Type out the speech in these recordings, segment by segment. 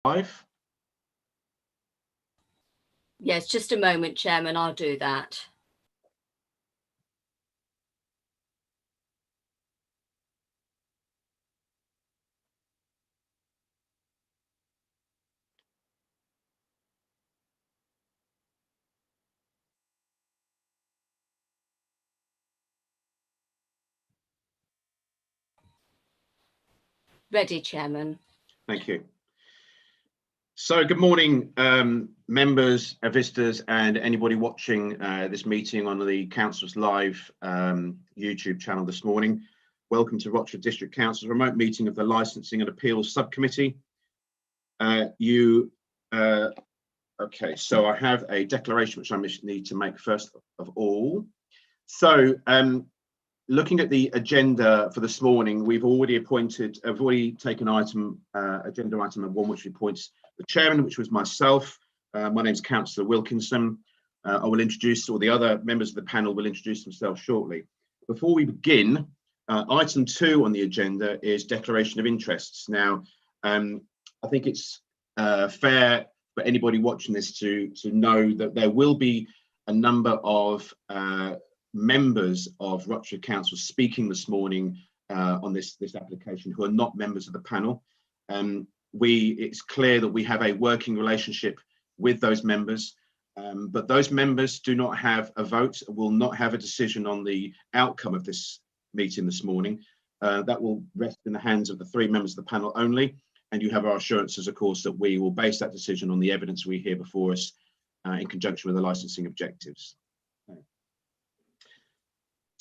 Live. Yes, just a moment, Chairman, I'll do that. Ready, Chairman. Thank you. So good morning, members, visitors, and anybody watching this meeting on the Council's Live YouTube channel this morning. Welcome to Rochford District Council's remote meeting of the Licensing and Appeals Subcommittee. Okay, so I have a declaration which I need to make first of all. So looking at the agenda for this morning, we've already taken agenda item 1, which appoints the chairman, which was myself. My name is Councillor Wilkinson. I will introduce, or the other members of the panel will introduce themselves shortly. Before we begin, item 2 on the agenda is declaration of interests. Now, I think it's fair for anybody watching this to know that there will be a number of members of Rochford Council speaking this morning on this application who are not members of the panel. It's clear that we have a working relationship with those members, but those members do not have a vote, will not have a decision on the outcome of this meeting this morning. That will rest in the hands of the 3 members of the panel only, and you have our assurances, of course, that we will base that decision on the evidence we hear before us in conjunction with the licensing objectives.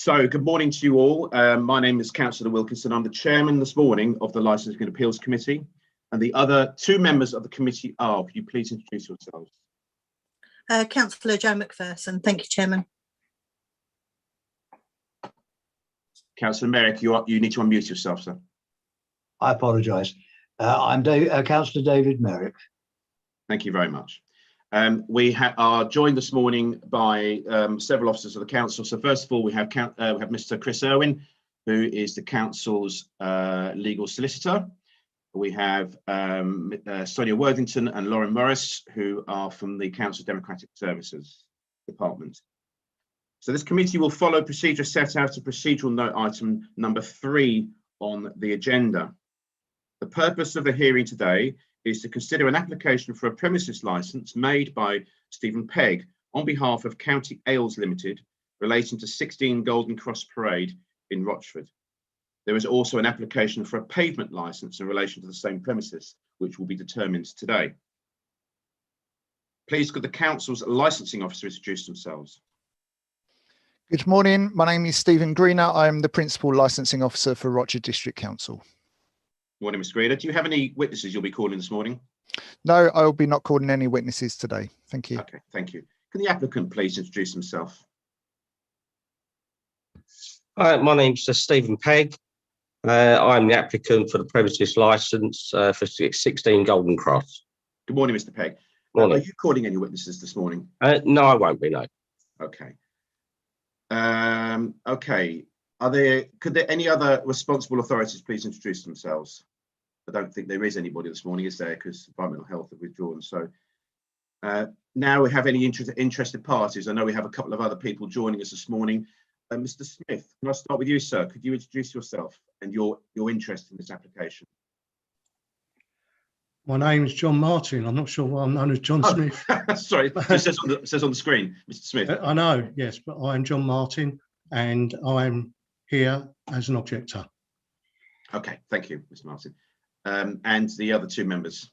So good morning to you all. My name is Councillor Wilkinson. I'm the chairman this morning of the Licensing and Appeals Committee, and the other 2 members of the committee are, could you please introduce yourselves? Councillor Jo McPherson. Thank you, Chairman. Councillor Merrick, you need to unmute yourself, sir. I apologise. I'm Councillor David Merrick. Thank you very much. We are joined this morning by several officers of the council. So first of all, we have Mr. Chris Irwin, who is the council's legal solicitor. We have Sonia Worthington and Lauren Morris, who are from the Council's Democratic Services Department. So this committee will follow procedure set out in procedural note item number 3 on the agenda. The purpose of the hearing today is to consider an application for a premises licence made by Stephen Pegg on behalf of County Ales Limited relating to 16 Golden Cross Parade in Rochford. There is also an application for a pavement licence in relation to the same premises, which will be determined today. Please could the council's licensing officer introduce themselves? Good morning, my name is Stephen Greener. I'm the Principal Licensing Officer for Rochford District Council. Morning, Mr. Greener. Do you have any witnesses you'll be calling this morning? No, I will be not calling any witnesses today. Thank you. Okay, thank you. Can the applicant please introduce himself? Hi, my name's Stephen Pegg. I'm the applicant for the premises licence for 16 Golden Cross. Good morning, Mr. Pegg. Morning. Are you calling any witnesses this morning? No, I won't be, no. Okay. Okay. Could there any other responsible authorities please introduce themselves? I don't think there is anybody this morning, is there? Because Environmental Health have withdrawn. So now we have any interested parties. I know we have a couple of other people joining us this morning. Mr. Smith, can I start with you, sir? Could you introduce yourself and your interest in this application? My name's John Martin. I'm not sure why I'm known as John Smith. Sorry, it says on the screen, Mr. Smith. I know, yes, but I'm John Martin and I'm here as an objector. Okay, thank you, Mr. Martin. And the other 2 members.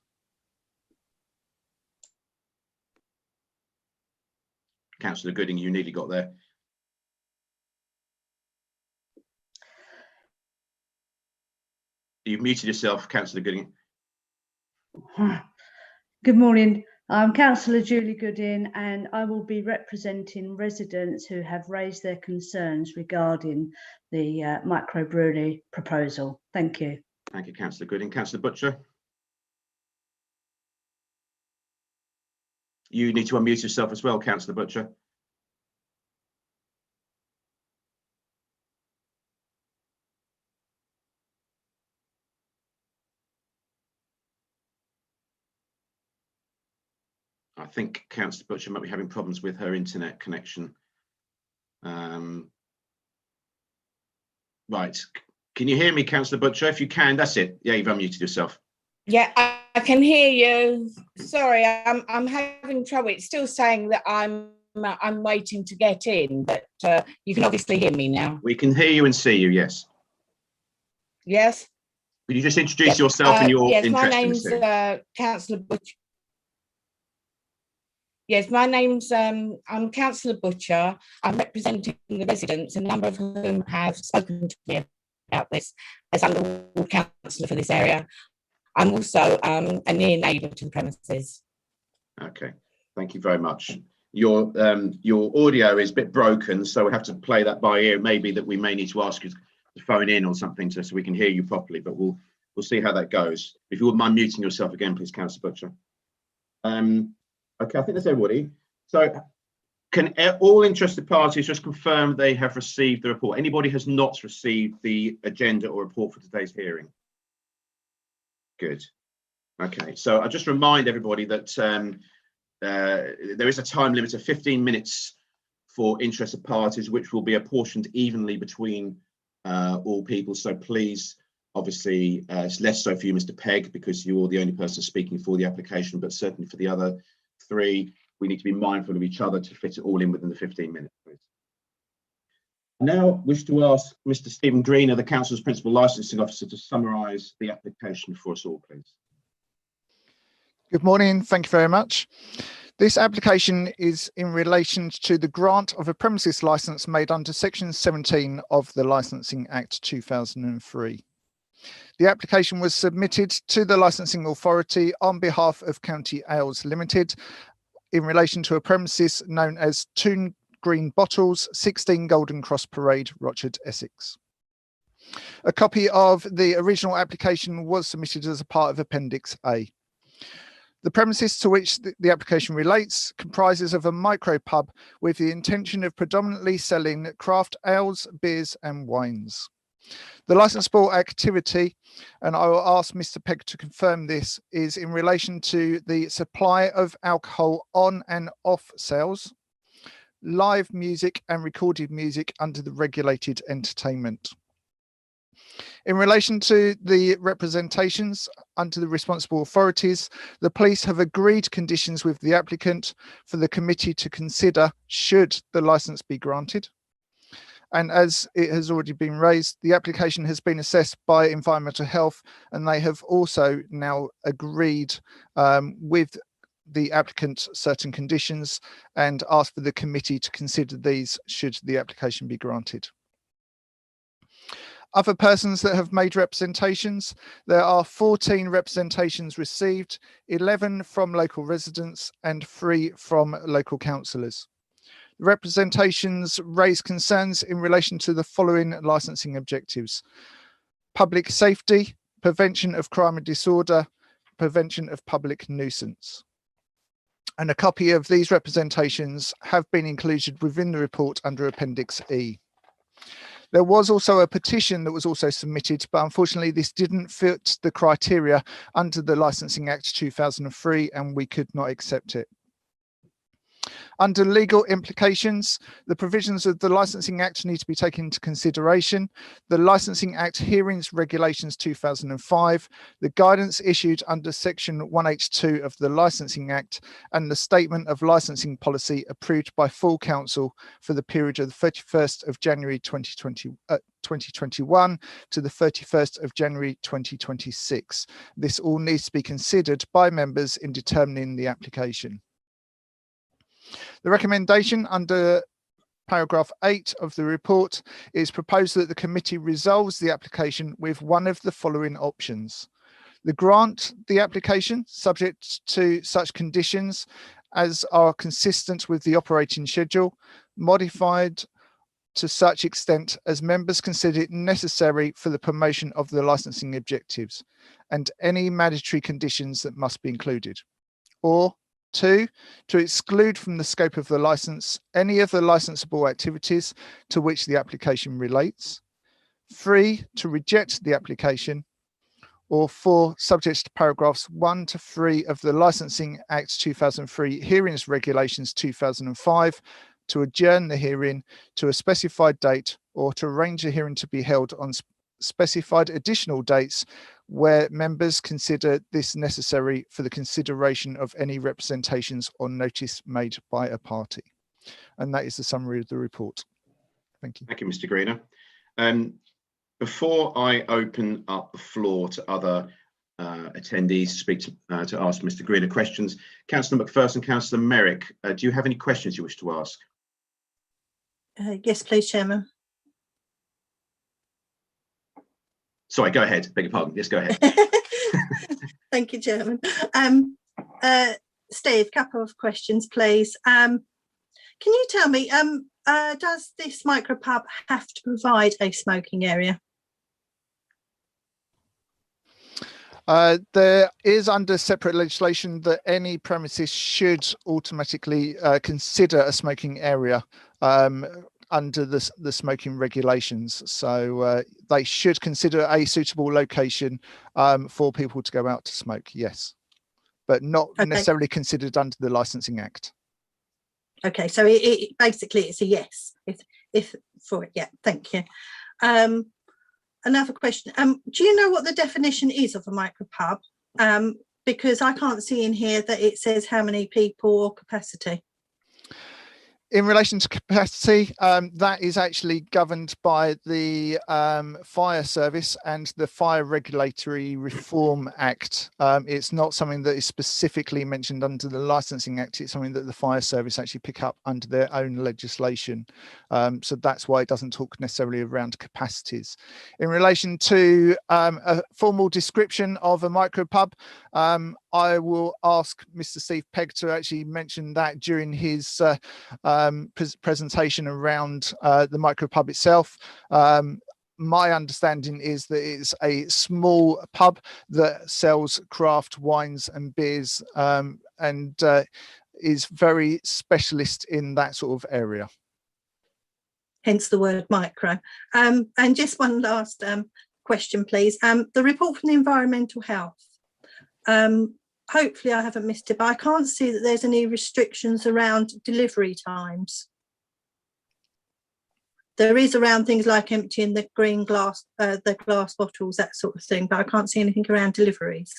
Councillor Gooding, you nearly got there. You've muted yourself, Councillor Gooding. Good morning. I'm Councillor Julie Goodin and I will be representing residents who have raised their concerns regarding the microbrewery proposal. Thank you. Thank you, Councillor Gooding. Councillor Butcher. You need to unmute yourself as well, Councillor Butcher. I think Councillor Butcher might be having problems with her internet connection. Right, can you hear me, Councillor Butcher? If you can, that's it. Yeah, you've unmuted yourself. Yeah, I can hear you. Sorry, I'm having trouble. It's still saying that I'm waiting to get in, but you can obviously hear me now. We can hear you and see you, yes. Yes. Could you just introduce yourself and your yes, interest my in name's this hearing? Councillor Butcher. Yes, my name's I'm Councillor Butcher. I'm representing the residents, a number of whom have spoken to me about this, as I'm the ward councillor for this area. I'm also a near neighbour to the premises. Okay, thank you very much. Your audio is a bit broken, so we have to play that by ear. Maybe that we may need to ask you to phone in or something so we can hear you properly, but we'll see how that goes. If you wouldn't mind muting yourself again, please, Councillor Butcher. Okay, I think that's everybody. So can all interested parties just confirm they have received the report? Anybody has not received the agenda or report for today's hearing? Good. Okay, so I'll just remind everybody that there is a time limit of 15 minutes for interested parties, which will be apportioned evenly between all people. So please, obviously, it's less so for you, Mr. Pegg, because you're the only person speaking for the application, but certainly for the other three, we need to be mindful of each other to fit it all in within the 15 minutes. Please. Now, wish to ask Mr. Stephen Greener, the Council's Principal Licensing Officer, to summarise the application for us all, please. Good morning. Thank you very much. This application is in relation to the grant of a premises licence made under Section 17 of the Licensing Act 2003. The application was submitted to the licensing authority on behalf of County Ales Limited in relation to a premises known as Toon Green Bottles, 16 Golden Cross Parade, Rochard, Essex. A copy of the original application was submitted as a part of Appendix A. The premises to which the application relates comprises of a micro pub with the intention of predominantly selling craft ales, beers and wines. The licensable activity, and I will ask Mr. Pegg to confirm this, is in relation to the supply of alcohol on and off sales, live music and recorded music under the regulated entertainment. In relation to the representations under the responsible authorities, the police have agreed conditions with the applicant for the committee to consider should the licence be granted. And as it has already been raised, the application has been assessed by Environmental Health, and they have also now agreed with the applicant certain conditions and asked for the committee to consider these should the application be granted. Other persons that have made representations, there are 14 representations received, 11 from local residents and 3 from local councillors. The representations raise concerns in relation to the following licensing objectives: public safety, prevention of crime and disorder, prevention of public nuisance. And a copy of these representations have been included within the report under Appendix E. There was also a petition that was also submitted, but unfortunately this didn't fit the criteria under the Licensing Act 2003 and we could not accept it. Under legal implications, the provisions of the Licensing Act need to be taken into consideration. The Licensing Act Hearings Regulations 2005, the guidance issued under Section 1H2 of the Licensing Act, and the Statement of Licensing Policy approved by full council for the period of the 31st of January 2021 to the 31st of January 2026. This all needs to be considered by members in determining the application. The recommendation under paragraph 8 of the report is proposed that the committee resolves the application with one of the following options: the grant the application subject to such conditions as are consistent with the operating schedule, modified to such extent as members consider it necessary for the promotion of the licensing objectives, and any mandatory conditions that must be included. Or 2, to exclude from the scope of the licence any of the licensable activities to which the application relates. 3, to reject the application. Or 4, subject to paragraphs 1 to 3 of the Licensing Act 2003, Hearings Regulations 2005, to adjourn the hearing to a specified date or to arrange a hearing to be held on specified additional dates where members consider this necessary for the consideration of any representations or notice made by a party. And that is the summary of the report. Thank you. Thank you, Mr. Greener. Before I open up the floor to other attendees to speak to ask Mr. Greener questions, Councillor Macpherson, Councillor Merrick, do you have any questions you wish to ask? Yes, please, Chairman. Sorry, go ahead. Beg your pardon. Yes, go ahead. Thank you, Chairman. Steve, couple of questions, please. Can you tell me, does this micropub have to provide a smoking area? There is under separate legislation that any premises should automatically consider a smoking area under the smoking regulations. So they should consider a suitable location for people to go out to smoke, yes, but not necessarily considered under the Licensing Act. Okay, so it basically it's a yes if for it. Yeah, thank you. Another question. Do you know what the definition is of a micropub? Because I can't see in here that it says how many people or capacity. In relation to capacity, that is actually governed by the Fire Service and the Fire Regulatory Reform Act. It's not something that is specifically mentioned under the Licensing Act. It's something that the Fire Service actually pick up under their own legislation. So that's why it doesn't talk necessarily around capacities. In relation to a formal description of a micropub, I will ask Mr. Steve Pegg to actually mention that during his presentation around the micropub itself. My understanding is that it's a small pub that sells craft wines and beers and is very specialist in that sort of area. Hence the word micro. And just one last question, please. The report from the Environmental Health. Hopefully I haven't missed it, but I can't see that there's any restrictions around delivery times. There is around things like emptying the green glass, the glass bottles, that sort of thing, but I can't see anything around deliveries.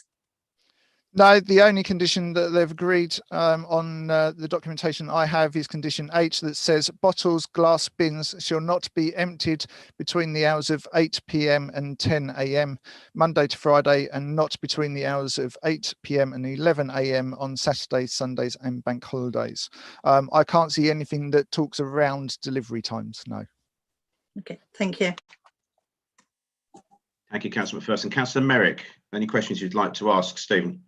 No, the only condition that they've agreed on the documentation I have is condition 8 that says bottles, glass bins shall not be emptied between the hours of 8 p.m. and 10 a.m. Monday to Friday, and not between the hours of 8 p.m. and 11 a.m. on Saturdays, Sundays and bank holidays. I can't see anything that talks around delivery times, no. Okay, thank you. Thank you, Councillor Macpherson. Councillor Merrick, any questions you'd like to ask Stephen?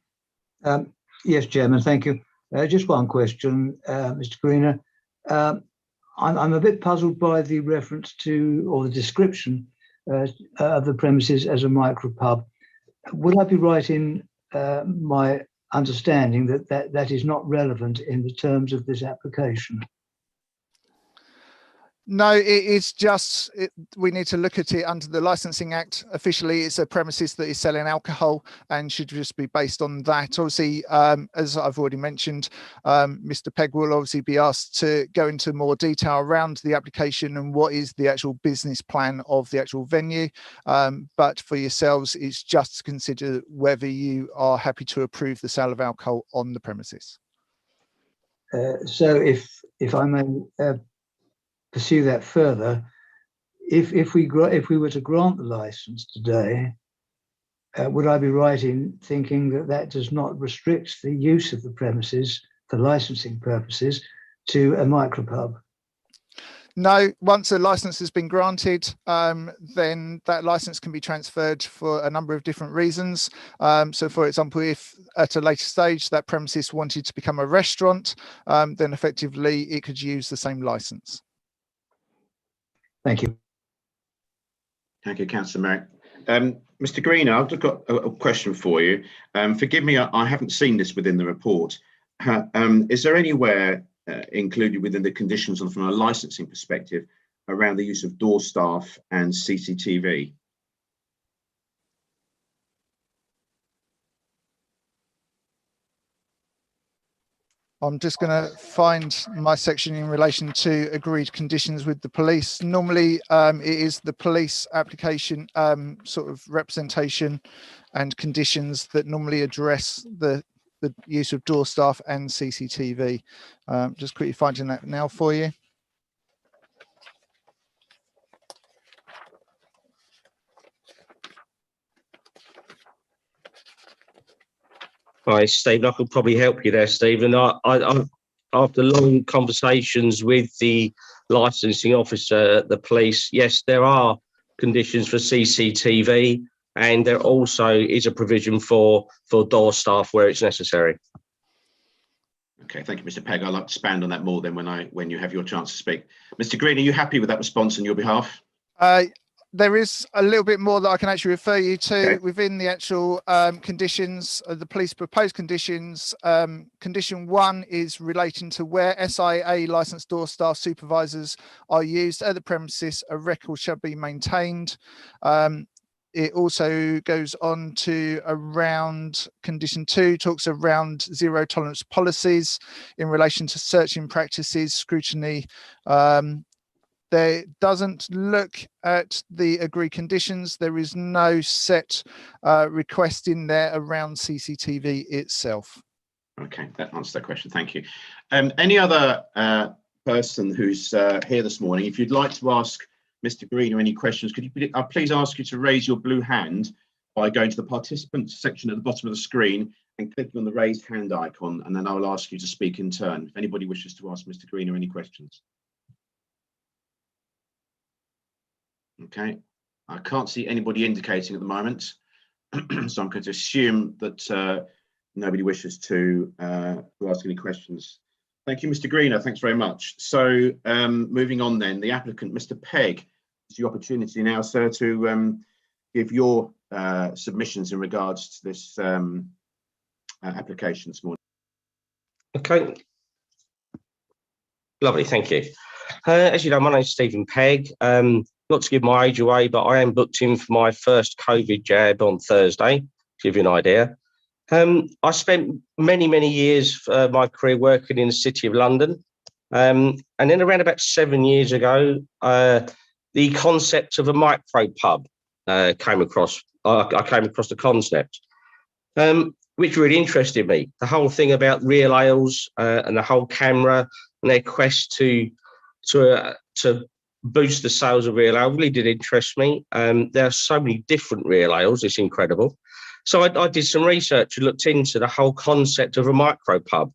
Yes, Chairman, thank you. Just one question, Mr. Greener. I'm a bit puzzled by the reference to, or the description of the premises as a micropub. Would I be right in my understanding that is not relevant in the terms of this application? No, it's just, we need to look at it under the Licensing Act. Officially, it's a premises that is selling alcohol and should just be based on that. Obviously, as I've already mentioned, Mr. Pegg will obviously be asked to go into more detail around the application and what is the actual business plan of the actual venue. But for yourselves, it's just to consider whether you are happy to approve the sale of alcohol on the premises. So if I may pursue that further, if we were to grant the license today, would I be right in thinking that does not restrict the use of the premises for licensing purposes to a micropub? No, once a license has been granted, then that license can be transferred for a number of different reasons. So, for example, if at a later stage that premises wanted to become a restaurant, then effectively it could use the same license. Thank you. Thank you, Councillor Merrick. Mr. Greener, I've just got a question for you. Forgive me, I haven't seen this within the report. Is there anywhere included within the conditions from a licensing perspective around the use of door staff and CCTV? I'm just going to find my section in relation to agreed conditions with the police. Normally, it is the police application sort of representation and conditions that normally address the use of door staff and CCTV. Just quickly finding that now for you. Hi, Stephen. I could probably help you there, Stephen. After long conversations with the licensing officer, the police, yes, there are conditions for CCTV, and there also is a provision for door staff where it's necessary. Okay, thank you, Mr. Pegg. I'll expand on that more then when you have your chance to speak. Mr. Green, are you happy with that response on your behalf? There is a little bit more that I can actually refer you to Okay. within the actual conditions of the police proposed conditions. Condition 1 is relating to where SIA licensed door staff supervisors are used at the premises, a record shall be maintained. It also goes on to around condition 2, talks around zero tolerance policies in relation to searching practices, scrutiny. There doesn't look at the agreed conditions. There is no set request in there around CCTV itself. Okay, that answers that question. Thank you. Any other person who's here this morning, if you'd like to ask Mr. Greener any questions, could you please ask you to raise your blue hand by going to the participants section at the bottom of the screen and clicking on the raised hand icon, and then I will ask you to speak in turn if anybody wishes to ask Mr. Greener any questions. Okay, I can't see anybody indicating at the moment, so I'm going to assume that nobody wishes to ask any questions. Thank you, Mr. Greener. Thanks very much. So moving on then, the applicant, Mr. Pegg, it's the opportunity now, sir, to give your submissions in regards to this application this morning. Okay. Lovely, thank you. As you know, my name's Stephen Pegg. Not to give my age away, but I am booked in for my first COVID jab on Thursday, to give you an idea. I spent many years of my career working in the City of London. And then around about 7 years ago, the concept of a micro pub came across. I came across the concept, which really interested me. The whole thing about real ales and the whole camera and their quest to boost the sales of real ale really did interest me. There are so many different real ales, it's incredible. So I did some research and looked into the whole concept of a micro pub,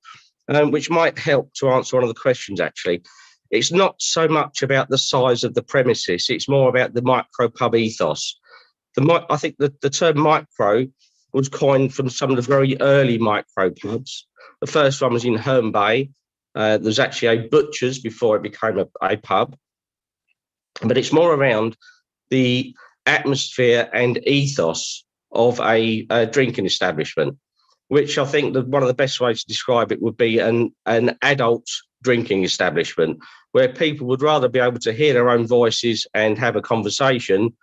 which might help to answer one of the questions, actually. It's not so much about the size of the premises, it's more about the micro pub ethos. I think the term micro was coined from some of the very early micro pubs. The first one was in Herne Bay. There's actually a butcher's before it became a pub. But it's more around the atmosphere and ethos of a drinking establishment, which I think that one of the best ways to describe it would be an adult drinking establishment, where people would rather be able to hear their own voices and have a conversation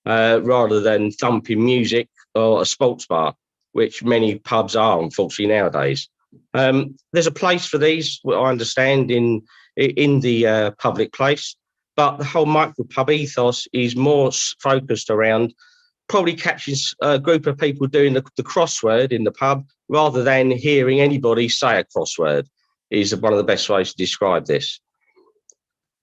rather than thumping music or a sports bar, which many pubs are, unfortunately, nowadays. There's a place for these, what I understand, in the public place. But the whole micro pub ethos is more focused around probably catching a group of people doing the crossword in the pub rather than hearing anybody say a crossword, is one of the best ways to describe this.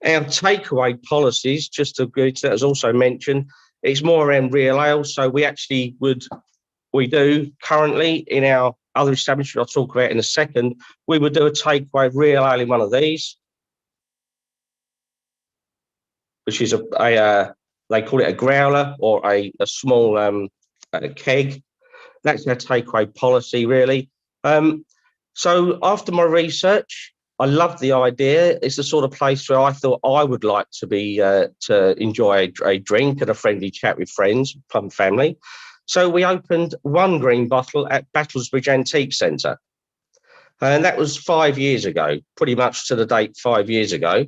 Our takeaway policies, just to agree to that, as also mentioned, it's more around real ale. So we do currently in our other establishment, I'll talk about in a second, we would do a takeaway real ale in one of these, which is they call it a growler or a small keg. That's our takeaway policy, really. So after my research, I loved the idea. It's the sort of place where I thought I would like to be to enjoy a drink and a friendly chat with friends, fun family. So we opened One Green Bottle at Battlesbridge Antique Centre. And that was 5 years ago, pretty much to the date 5 years ago,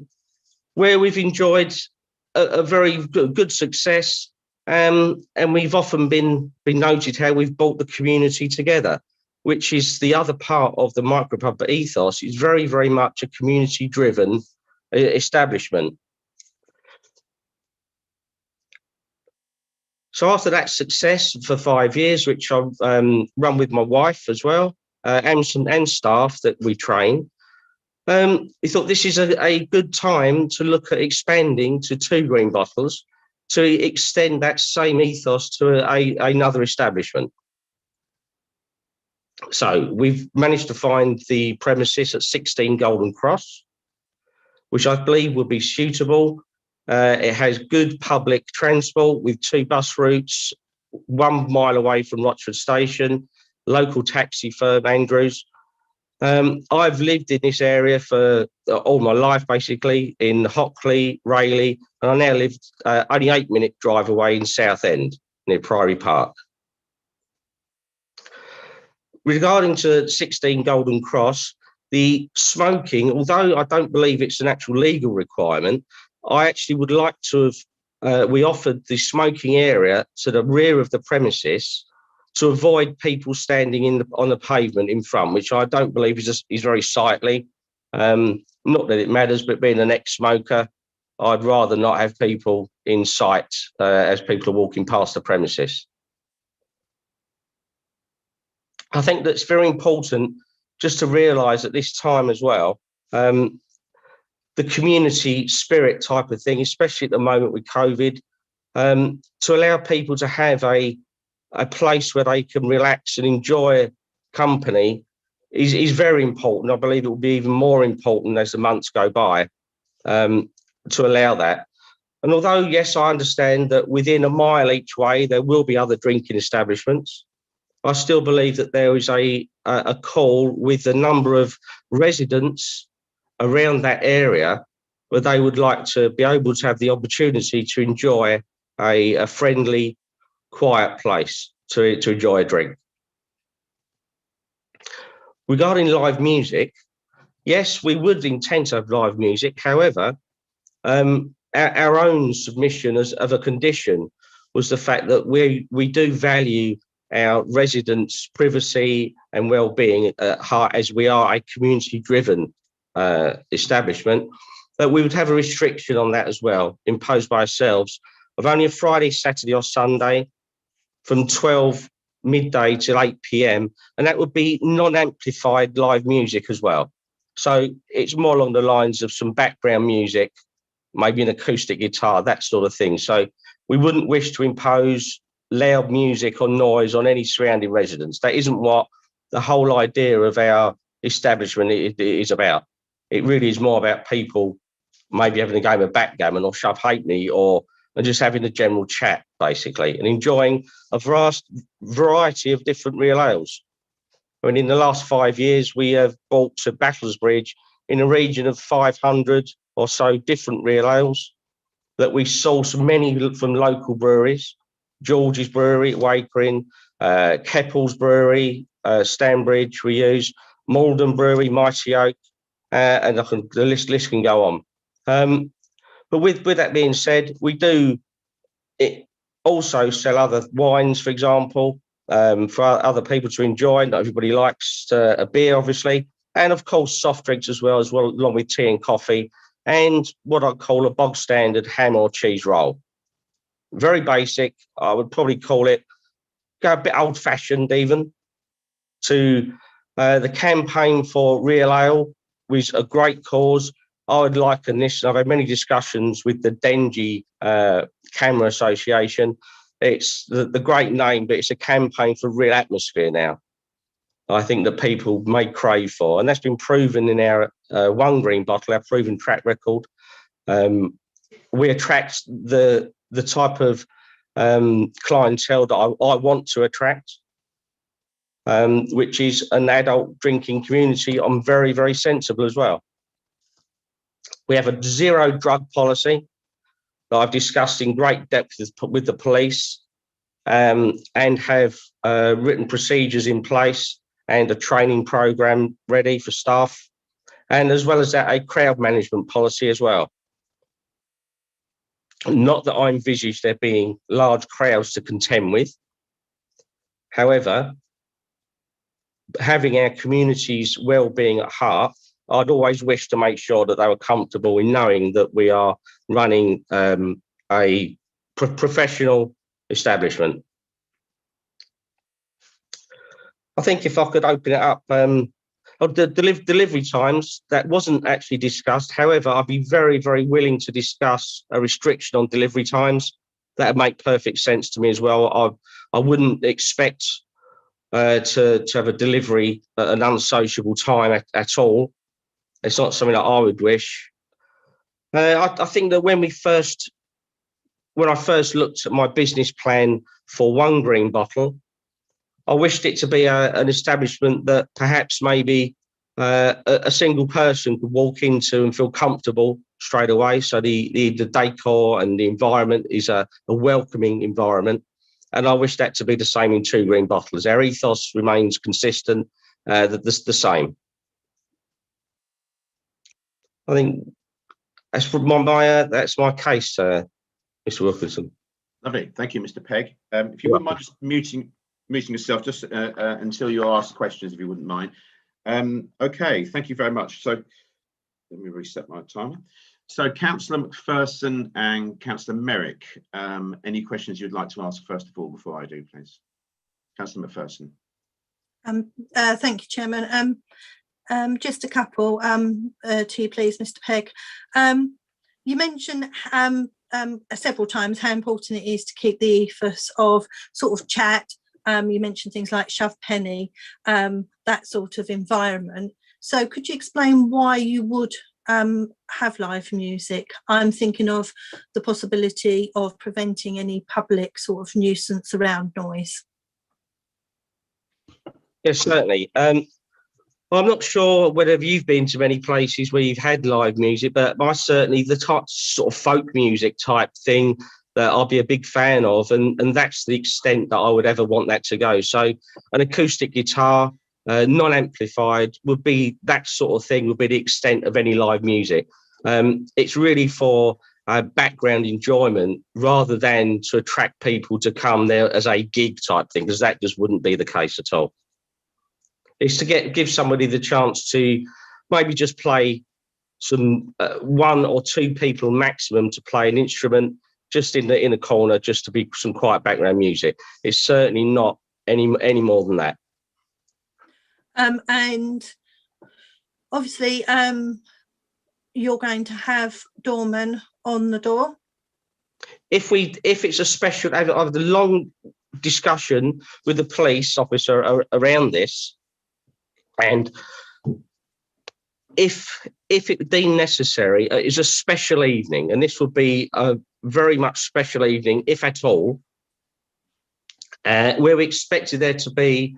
where we've enjoyed a very good success, and we've often been noted how we've brought the community together. which is the other part of the micropub ethos, is very, very much a community-driven establishment. So after that success for 5 years, which I've run with my wife as well, and staff that we train, we thought this is a good time to look at expanding to 2 green bottles to extend that same ethos to another establishment. So we've managed to find the premises at 16 Golden Cross, which I believe would be suitable. It has good public transport with 2 bus routes, 1 mile away from Rochford Station, local taxi firm Andrews. I've lived in this area for all my life, basically, in Hockley, Rayleigh, and I now live only 8-minute drive away in Southend, near Priory Park. Regarding to 16 Golden Cross, the smoking, although I don't believe it's an actual legal requirement, I actually would like to have, we offered the smoking area to the rear of the premises to avoid people standing on the pavement in front, which I don't believe is very sightly. Not that it matters, but being an ex-smoker, I'd rather not have people in sight as people are walking past the premises. I think that's very important just to realise at this time as well, the community spirit type of thing, especially at the moment with COVID, to allow people to have a place where they can relax and enjoy company is very important. I believe it will be even more important as the months go by to allow that. And although, yes, I understand that within a mile each way, there will be other drinking establishments, I still believe that there is a call with the number of residents around that area where they would like to be able to have the opportunity to enjoy a friendly, quiet place to enjoy a drink. Regarding live music, yes, we would intend to have live music. However, our own submission of a condition was the fact that we do value our residents' privacy and well-being at heart, as we are a community-driven establishment, that we would have a restriction on that as well, imposed by ourselves, of only a Friday, Saturday or Sunday from 12 midday till 8 p.m. And that would be non-amplified live music as well. So it's more along the lines of some background music, maybe an acoustic guitar, that sort of thing. So we wouldn't wish to impose loud music or noise on any surrounding residents. That isn't what the whole idea of our establishment is about. It really is more about people maybe having a game of backgammon or shove halfpenny and just having a general chat, basically, and enjoying a vast variety of different real ales. I mean, in the last 5 years, we have brought to Battlesbridge in a region of 500 or so different real ales that we source many from local breweries. George's Brewery at Wakering, Keppel's Brewery, Stanbridge we use, Malden Brewery, Mighty Oak, and the list can go on. But with that being said, we do also sell other wines, for example, for other people to enjoy. Not everybody likes a beer, obviously, and of course soft drinks as well, along with tea and coffee, and what I call a bog standard ham or cheese roll. Very basic. I would probably call it, go a bit old fashioned even, to the campaign for Real Ale was a great cause. I would liken this, I've had many discussions with the Dengie Camera Association. It's the great name, but it's a campaign for real atmosphere now. I think that people may crave for, and that's been proven in our 1 green bottle, our proven track record. We attract the type of clientele that I want to attract, which is an adult drinking community. I'm very, very sensible as well. We have a 0 drug policy that I've discussed in great depth with the police, and have written procedures in place and a training program ready for staff, and as well as that, a crowd management policy as well. Not that I envisage there being large crowds to contend with. However, having our community's well-being at heart, I'd always wish to make sure that they were comfortable in knowing that we are running a professional establishment. I think if I could open it up, the delivery times, that wasn't actually discussed. However, I'd be very, very willing to discuss a restriction on delivery times. That would make perfect sense to me as well. I wouldn't expect to have a delivery at an unsociable time at all. It's not something that I would wish. I think that when I first looked at my business plan for One Green Bottle, I wished it to be an establishment that perhaps maybe a single person could walk into and feel comfortable straight away. So the decor and the environment is a welcoming environment. And I wish that to be the same in Two Green Bottles. Our ethos remains consistent, the same. I think that's my case, Mr. Wilkinson. Lovely. Thank you, Mr. Pegg. If you wouldn't mind just muting yourself just until you ask questions, if you wouldn't mind. Okay, thank you very much. So let me reset my timer. So Councillor McPherson and Councillor Merrick, any questions you'd like to ask first of all before I do, please? Councillor McPherson. Thank you, Chairman. Just a couple to you, please, Mr. Pegg. You mentioned several times how important it is to keep the ethos of sort of chat. You mentioned things like shove penny, that sort of environment. So could you explain why you would have live music? I'm thinking of the possibility of preventing any public sort of nuisance around noise. Yes, certainly. I'm not sure whether you've been to many places where you've had live music, but I certainly, the type sort of folk music type thing that I'll be a big fan of, and that's the extent that I would ever want that to go. So an acoustic guitar, non-amplified, would be that sort of thing, would be the extent of any live music. It's really for background enjoyment rather than to attract people to come there as a gig type thing, because that just wouldn't be the case at all. It's to give somebody the chance to maybe just play some one or two people maximum to play an instrument just in the corner, just to be some quiet background music. It's certainly not any more than that. And obviously, you're going to have doormen on the door. If it's a special, I've had a long discussion with the police officer around this, and if it deemed necessary, it's a special evening, and this would be a very much special evening, if at all, where we expected there to be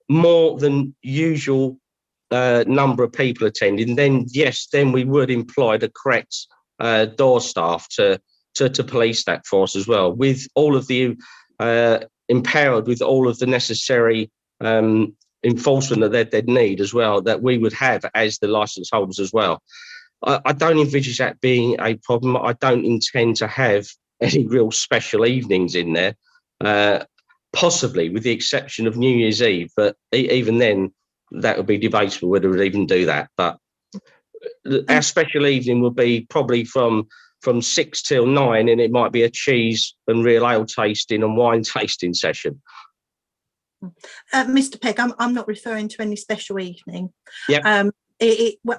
more than usual number of people attending, then yes, then we would employ the correct door staff to police that for us as well, with all of the empowered with all of the necessary enforcement that they'd need as well, that we would have as the licence holders as well. I don't envisage that being a problem. I don't intend to have any real special evenings in there, possibly with the exception of New Year's Eve, but even then that would be debatable whether we'd even do that. But our special evening would be probably from 6 till 9, and it might be a cheese and real ale tasting and wine tasting session. Mr. Pegg, I'm not referring to any special evening. Yeah.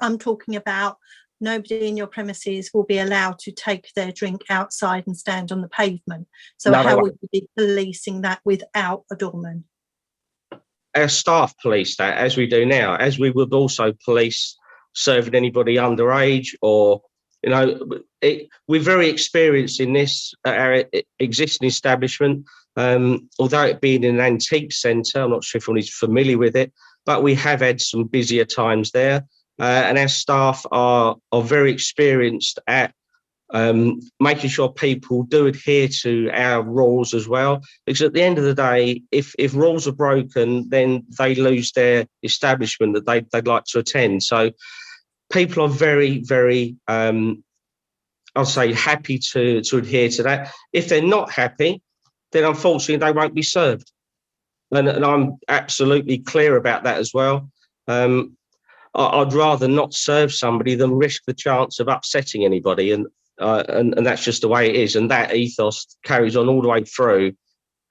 I'm talking about nobody in your premises will be allowed to take their drink outside and stand on the pavement. So no, how would you be policing that without a doorman? Our staff police that, as we do now, as we would also police serving anybody underage, or, you know, we're very experienced in this at our existing establishment. Although it being an antique centre, I'm not sure if anybody's familiar with it, but we have had some busier times there. And our staff are very experienced at making sure people do adhere to our rules as well. Because at the end of the day, if rules are broken, then they lose their establishment that they'd like to attend. So people are very, very, I'll say, happy to adhere to that. If they're not happy, then unfortunately they won't be served. and I'm absolutely clear about that as well. I'd rather not serve somebody than risk the chance of upsetting anybody, and that's just the way it is. And that ethos carries on all the way through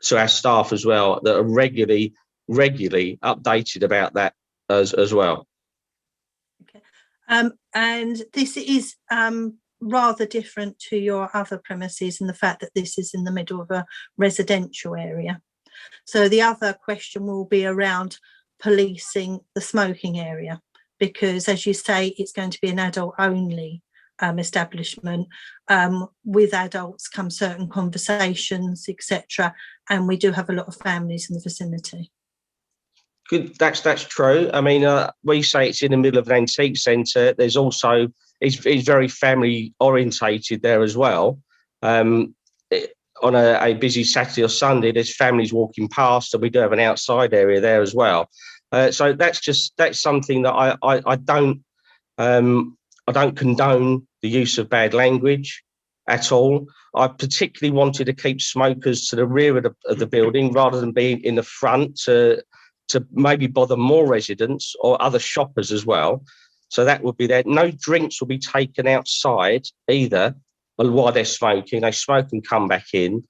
to our staff as well, that are regularly updated about that as well. Okay. And this is rather different to your other premises in the fact that this is in the middle of a residential area. So the other question will be around policing the smoking area, because as you say, it's going to be an adult only establishment. With adults come certain conversations, etc. And we do have a lot of families in the vicinity. Good, that's true. I mean, we say it's in the middle of an antique centre. There's also, it's very family orientated there as well. On a busy Saturday or Sunday, there's families walking past, and we do have an outside area there as well. So that's something that I don't condone the use of bad language at all. I particularly wanted to keep smokers to the rear of the building rather than being in the front to maybe bother more residents or other shoppers as well. So that would be there. No drinks will be taken outside either while they're smoking. They smoke and come back in.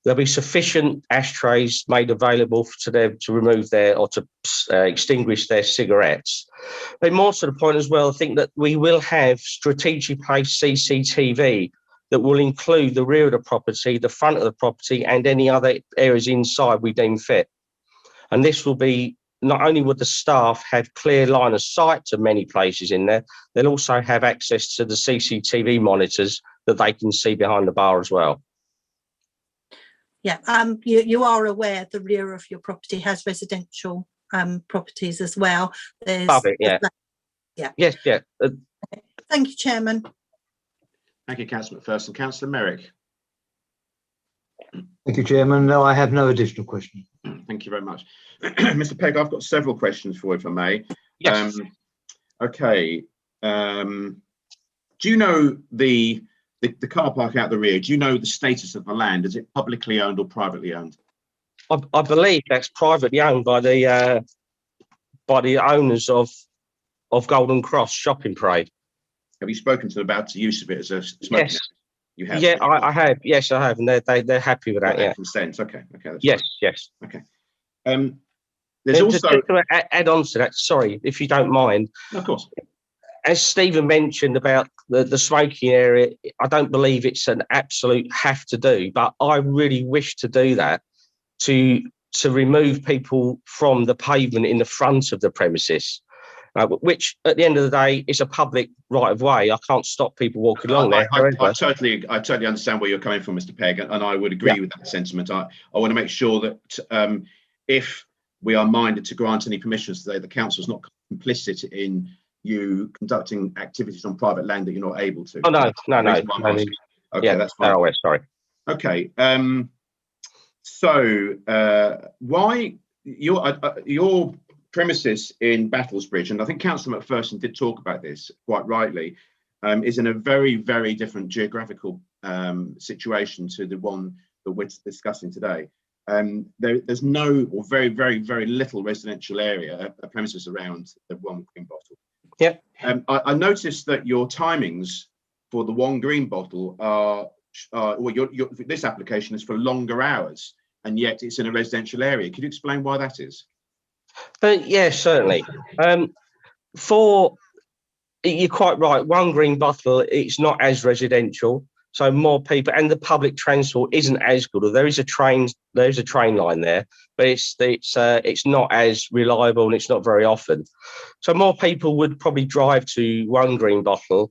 There'll be sufficient ashtrays made available to them to remove or to extinguish their cigarettes. But more to the point as well, I think that we will have strategically placed CCTV that will include the rear of the property, the front of the property, and any other areas inside we deem fit. And this will be, not only would the staff have clear line of sight to many places in there, they'll also have access to the CCTV monitors that they can see behind the bar as well. Yeah, you are aware the rear of your property has residential properties as well. There's Above it, yeah. Yeah. Yes, yeah. Thank you, Chairman. Thank you, Councillor McPherson. Councillor Merrick. Thank you, Chairman. No, I have no additional questions. Thank you very much. Mr. Pegg, I've got several questions for you, if I may. Yes. Okay. Do you know the car park out the rear? Do you know the status of the land? Is it publicly owned or privately owned? I believe that's privately owned by the owners of Golden Cross Shopping Parade. Have you spoken to them about the use of it as a smoking Yes. area? You have. Yeah, I have. Yes, I have, and they're happy with that. Yeah. Consent. Okay. Okay. That's Yes. fine. Yes. Okay. There's also. Just to add on to that. Sorry, if you don't mind. Of course. As Stephen mentioned about the smoking area, I don't believe it's an absolute have to do, but I really wish to do that to remove people from the pavement in the front of the premises, which at the end of the day is a public right of way. I can't stop people walking along there. I totally understand where you're coming from, Mr. Pegg, and I would agree with that sentiment. I want to make sure that if we are minded to grant any permissions today, the council is not complicit in you conducting activities on private land that you're not able to. Oh, no. Okay, yeah, that's fine. Oh, sorry. Okay. So why your premises in Battlesbridge, and I think Councillor McPherson did talk about this quite rightly, is in a very, very different geographical situation to the one that we're discussing today. There's no, or very, very, very little residential area, premises around the One Green Bottle. Yeah. I noticed that your timings for the One Green Bottle are this application is for longer hours, and yet it's in a residential area. Could you explain why that is? Yeah, certainly. You're quite right. One Green Bottle, it's not as residential, so more people, and the public transport isn't as good. There is a train line there, but it's not as reliable, and it's not very often. So more people would probably drive to One Green Bottle,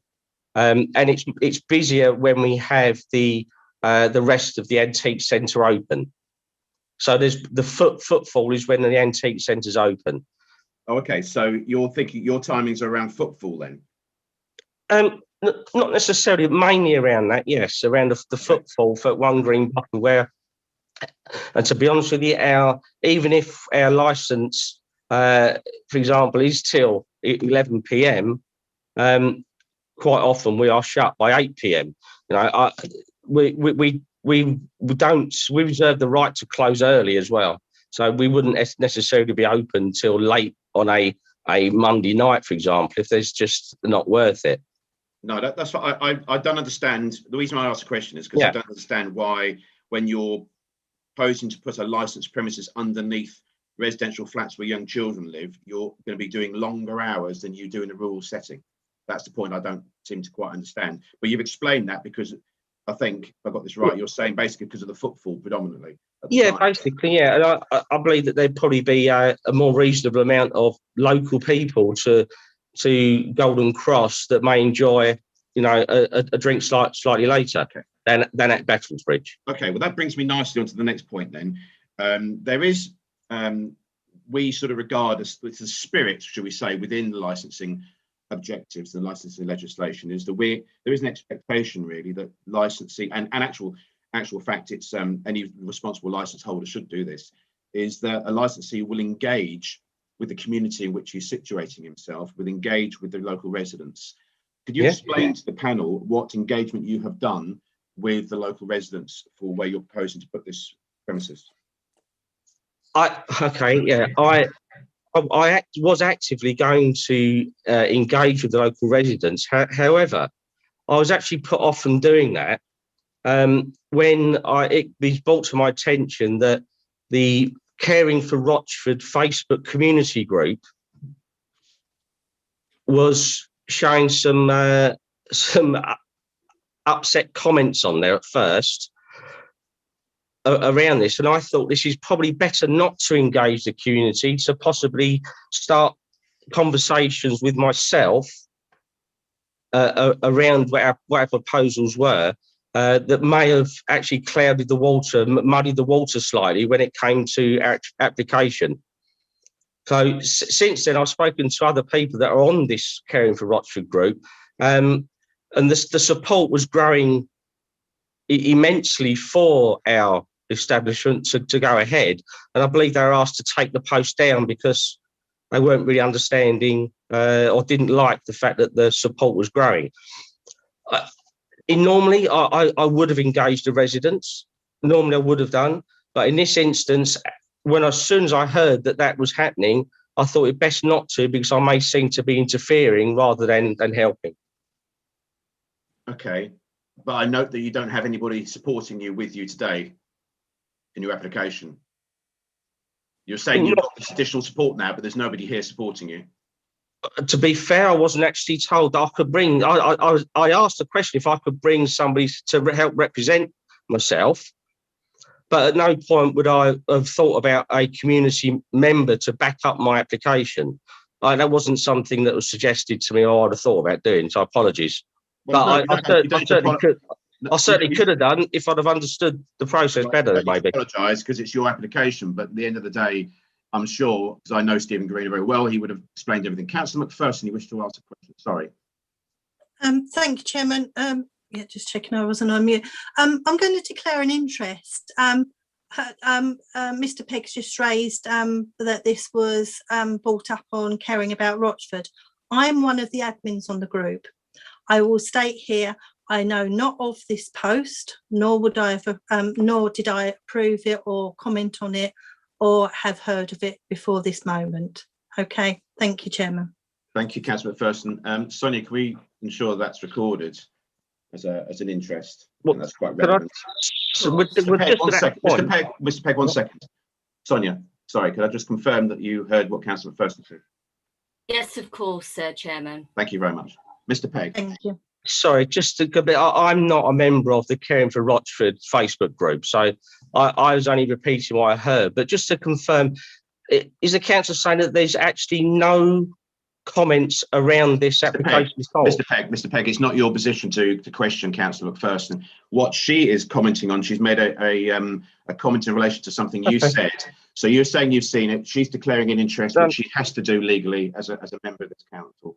and it's busier when we have the rest of the antique centre open. So there's the footfall is when the antique centre's open. Oh, okay. So you're thinking your timings are around footfall then? Not necessarily, mainly around that. Yes, around the footfall for One Green Bottle. Where, and to be honest with you, even if our licence, for example, is till 11 p.m, quite often we are shut by 8 p.m. You know, we reserve the right to close early as well. So we wouldn't necessarily be open till late on a Monday night, for example, if there's just not worth it. No, that's what I don't understand. The reason I asked the question is because I don't understand why, when you're proposing to put a licensed premises underneath residential flats where young children live, you're going to be doing longer hours than you do in a rural setting. That's the point I don't seem to quite understand. But you've explained that, because I think, if I got this right, you're saying basically because of the footfall predominantly. Yeah, basically, yeah. And I believe that there'd probably be a more reasonable amount of local people to Golden Cross that may enjoy, you know, a drink slightly later than at Battlesbridge. Okay, well, that brings me nicely onto the next point then. There is, we sort of regard as the spirit, should we say, within the licensing objectives, the licensing legislation, is that there is an expectation really that licensing and actual fact, it's any responsible license holder should do this, is that a licensee will engage with the community in which he's situating himself, will engage with the local residents. Could you explain to the panel what engagement you have done with the local residents for where you're proposing to put this premises? I was actively going to engage with the local residents. However, I was actually put off from doing that when it was brought to my attention that the Caring for Rochford Facebook community group was showing some upset comments on there at first around this, and I thought this is probably better not to engage the community, to possibly start conversations with myself around what our proposals were, that may have actually clouded the water, muddied the water slightly when it came to our application. So since then, I've spoken to other people that are on this Caring for Rochford group, and the support was growing immensely for our establishment to go ahead. And I believe they were asked to take the post down because they weren't really understanding or didn't like the fact that the support was growing. Normally, I would have engaged the residents. Normally, I would have done. But in this instance, as soon as I heard that was happening, I thought it best not to, because I may seem to be interfering rather than helping. Okay. But I note that you don't have anybody supporting you with you today in your application. You're saying you've got this additional support now, but there's nobody here supporting you. To be fair, I wasn't actually told that I could bring. I asked the question if I could bring somebody to help represent myself, but at no point would I have thought about a community member to back up my application. That wasn't something that was suggested to me or I'd have thought about doing. So apologies. Well, but I certainly could have done if I'd have understood the process better. Maybe. Apologise because it's your application, but at the end of the day, I'm sure, because I know Stephen Greener very well, he would have explained everything. Councillor McPherson, you wish to ask a question? Sorry. Thank you, Chairman. Yeah, just checking I wasn't on mute. I'm going to declare an interest. Mr. Pegg's just raised that this was brought up on Caring About Rochford. I'm one of the admins on the group. I will state here, I know not of this post, nor did I approve it or comment on it or have heard of it before this moment. Okay, thank you, Chairman. Thank you, Councillor McPherson. Sonia, can we ensure that's recorded as an interest? Well, that's quite relevant. Mr. Pegg, 1 second. Sonia, sorry, could I just confirm that you heard what Councillor McPherson said? Yes, of course, Chairman. Thank you very much. Mr. Pegg. Thank you. Sorry, just a bit. I'm not a member of the Caring for Rochford Facebook group, so I was only repeating what I heard. But just to confirm, is the council saying that there's actually no comments around this application? Mr. Pegg, it's not your position to question Councillor McPherson. What she is commenting on, she's made a comment in relation to something you said. So you're saying you've seen it. She's declaring an interest, which she has to do legally as a member of this council.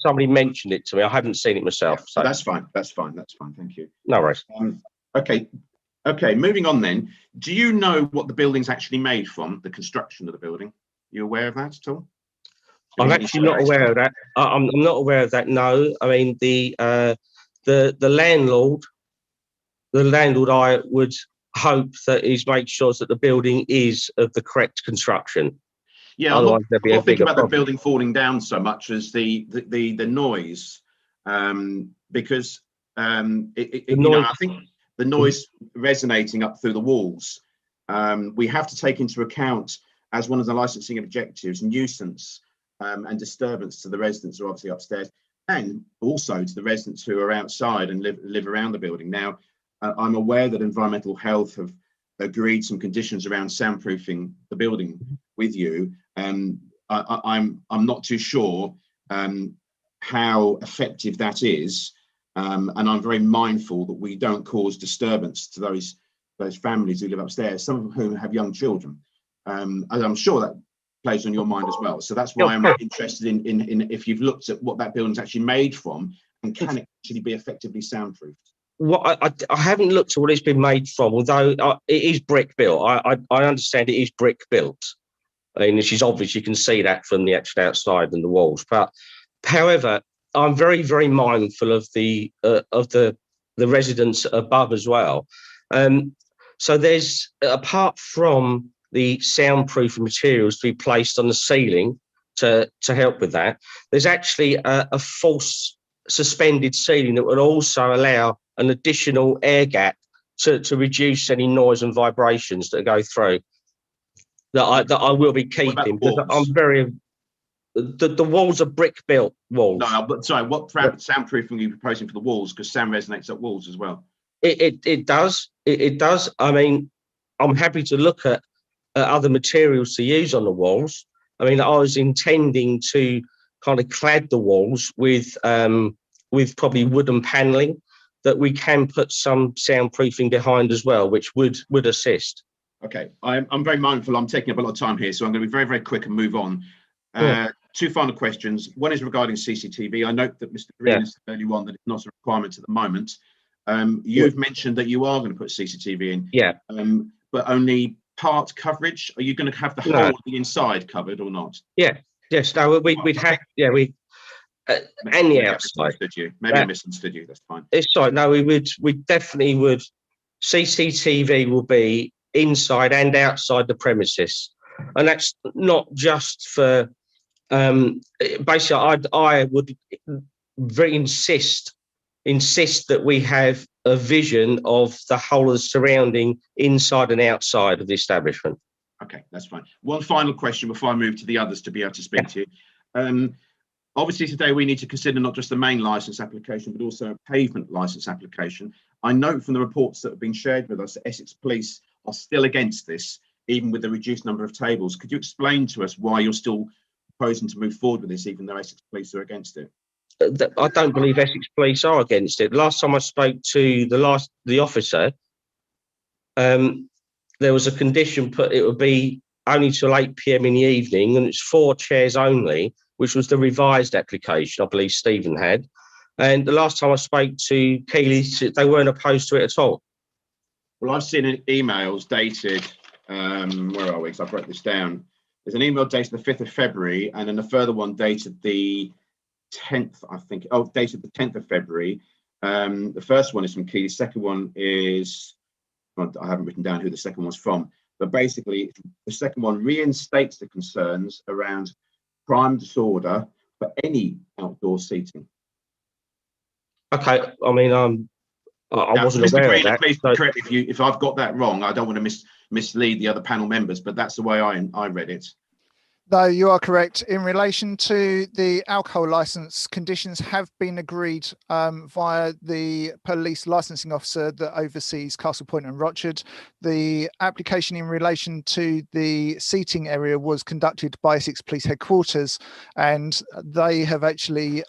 Somebody mentioned it to me. I haven't seen it myself. Yeah, so that's fine. That's fine. That's fine. Thank you. No worries. Okay. Moving on then. Do you know what the building's actually made from? The construction of the building. You aware of that at all? I'm actually not aware of that. I'm not aware of that. No, I mean the landlord. The landlord, hope that is make sure that the building is of the correct construction. Yeah, Otherwise there'd be a not thinking bigger about the problem. building falling down so much as the noise, because you know, noise- I think the noise resonating up through the walls. We have to take into account, as one of the licensing objectives, nuisance and disturbance to the residents who are obviously upstairs, and also to the residents who are outside and live around the building. Now, I'm aware that Environmental Health have agreed some conditions around soundproofing the building with you. I'm not too sure how effective that is, and I'm very mindful that we don't cause disturbance to those families who live upstairs, some of whom have young children, and I'm sure that plays on your mind as well. So that's why I'm interested in if you've looked at what that building's actually made from, and can it actually be effectively soundproofed. What I haven't looked at what it's been made from, although it is brick built. I understand it is brick built. I mean, which is obvious. You can see that from the actual outside and the walls. But however, I'm very, very mindful of the residents above as well. So there's, apart from the soundproof materials to be placed on the ceiling to help with that, there's actually a false suspended ceiling that would also allow an additional air gap to reduce any noise and vibrations that go through. That I will be keeping, because I'm very. The walls are brick built walls. No, but sorry, what soundproofing are you proposing for the walls? Because sound resonates up walls as well. It does. It does. I mean, I'm happy to look at other materials to use on the walls. I mean, I was intending to kind of clad the walls with probably wooden panelling that we can put some soundproofing behind as well, which would assist. Okay, I'm very mindful. I'm taking up a lot of time here, so I'm going to be very, very quick and move on. Two final questions. One is regarding CCTV. I note that Mr. Green said earlier on that it's not a requirement at the moment. You've mentioned that you are going to put CCTV in. Yeah. But only part coverage. Are you going to have the whole of the inside covered or not? Yeah. Yes. No. We'd have. Yeah. We. And the outside. Maybe I misunderstood you. That's fine. It's right. No, we definitely would. CCTV will be inside and outside the premises, and that's not just for. Basically, I would very insist that we have a vision of the whole of the surrounding inside and outside of the establishment. Okay, that's fine. One final question before I move to the others to be able to speak to you. Obviously, today we need to consider not just the main licence application, but also a pavement licence application. I note from the reports that have been shared with us that Essex Police are still against this, even with the reduced number of tables. Could you explain to us why you're still proposing to move forward with this, even though Essex Police are against it? I don't believe Essex Police are against it. Last time I spoke to the officer, there was a condition put, it would be only till 8 p.m. in the evening, and it's 4 chairs only, which was the revised application I believe Stephen had. And the last time I spoke to Keeley, they weren't opposed to it at all. Well, I've seen emails dated, where are we? So I wrote this down. There's an email dated the 5th of February, and then a further one dated the 10th, I think. Oh, dated the 10th of February. The first one is from Keeley. The second one is, I haven't written down who the second one's from, but basically the second one reinstates the concerns around crime disorder for any outdoor seating. Okay, I mean, I wasn't Mr. aware Green, of that. Please correct me if I've got that wrong. I don't want to mislead the other panel members, but that's the way I read it. No, you are correct. In relation to the alcohol licence, conditions have been agreed via the police licensing officer that oversees Castle Point and Rochard. The application in relation to the seating area was conducted by Essex Police Headquarters, and they have actually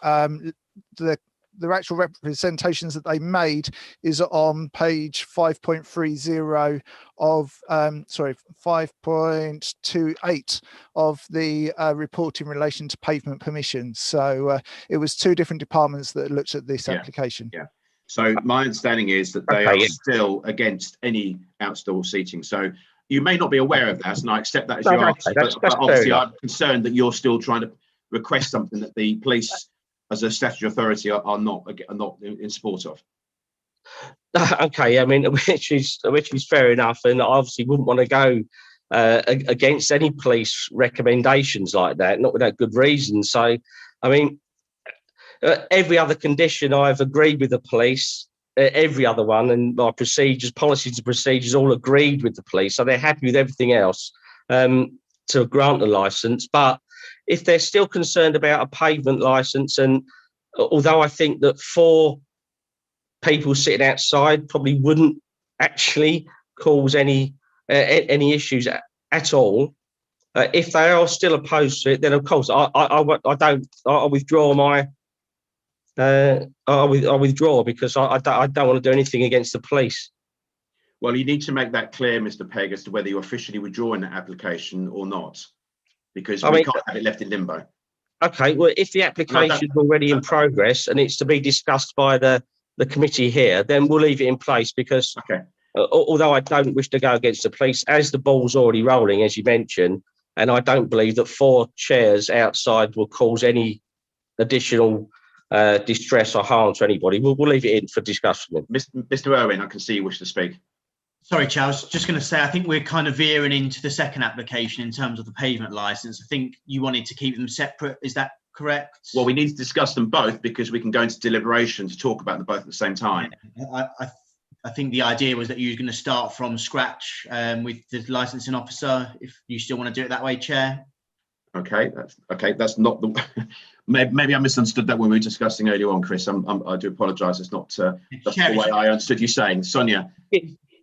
the actual representations that they made is on page 5.30 of 5.28 of the report in relation to pavement permissions. So it was 2 different departments that looked at this application. Yeah. So my understanding is that they are still against any outdoor seating. So you may not be aware of that, and I accept that as your answer. But obviously, I'm concerned that you're still trying to request something that the police, as a statutory authority, are not in support of. Okay, I mean, which is fair enough, and I obviously wouldn't want to go against any police recommendations like that, not without good reason. So, I mean, every other condition I've agreed with the police, every other one, and my procedures, policies and procedures, all agreed with the police, so they're happy with everything else to grant the license. But if they're still concerned about a pavement license, and although I think that 4 people sitting outside probably wouldn't actually cause any issues at all. If they are still opposed to it, then of course I withdraw my I withdraw, because I don't want to do anything against the police. Well, you need to make that clear, Mr. Pegg, as to whether you're officially withdrawing that application or not, because we can't have it left in limbo. Okay, well, if the application is already in progress and it's to be discussed by the committee here, then we'll leave it in place, because although I don't wish to go against the police, as the ball's already rolling, as you mentioned, and I don't believe that 4 chairs outside will cause any additional distress or harm to anybody, we'll leave it in for discussion. Mr. Irwin, I can see you wish to speak. Sorry, Chair, I was just going to say, I think we're kind of veering into the second application in terms of the pavement licence. I think you wanted to keep them separate. Is that correct? Well, we need to discuss them both, because we can go into deliberation to talk about them both at the same time. I think the idea was that you were going to start from scratch with the licensing officer, if you still want to do it that way, Chair. Okay, that's not the maybe I misunderstood that when we were discussing earlier on, Chris. I do apologise. It's not that's the way I understood you saying. Sonia.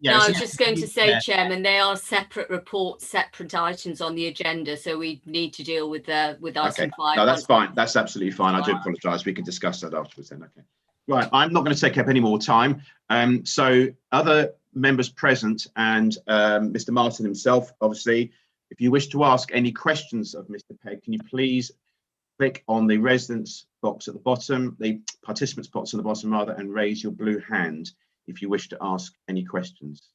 No, I was just going to say, Chairman, they are separate reports, separate items on the agenda, so we need to deal with item 5. No, that's fine. That's absolutely fine. I do apologise. We can discuss that afterwards then. Okay. Right. I'm not going to take up any more time. So other members present and Mr. Martin himself, obviously, if you wish to ask any questions of Mr. Pegg, can you please click on the residents box at the bottom, the participants box at the bottom rather, and raise your blue hand if you wish to ask any questions.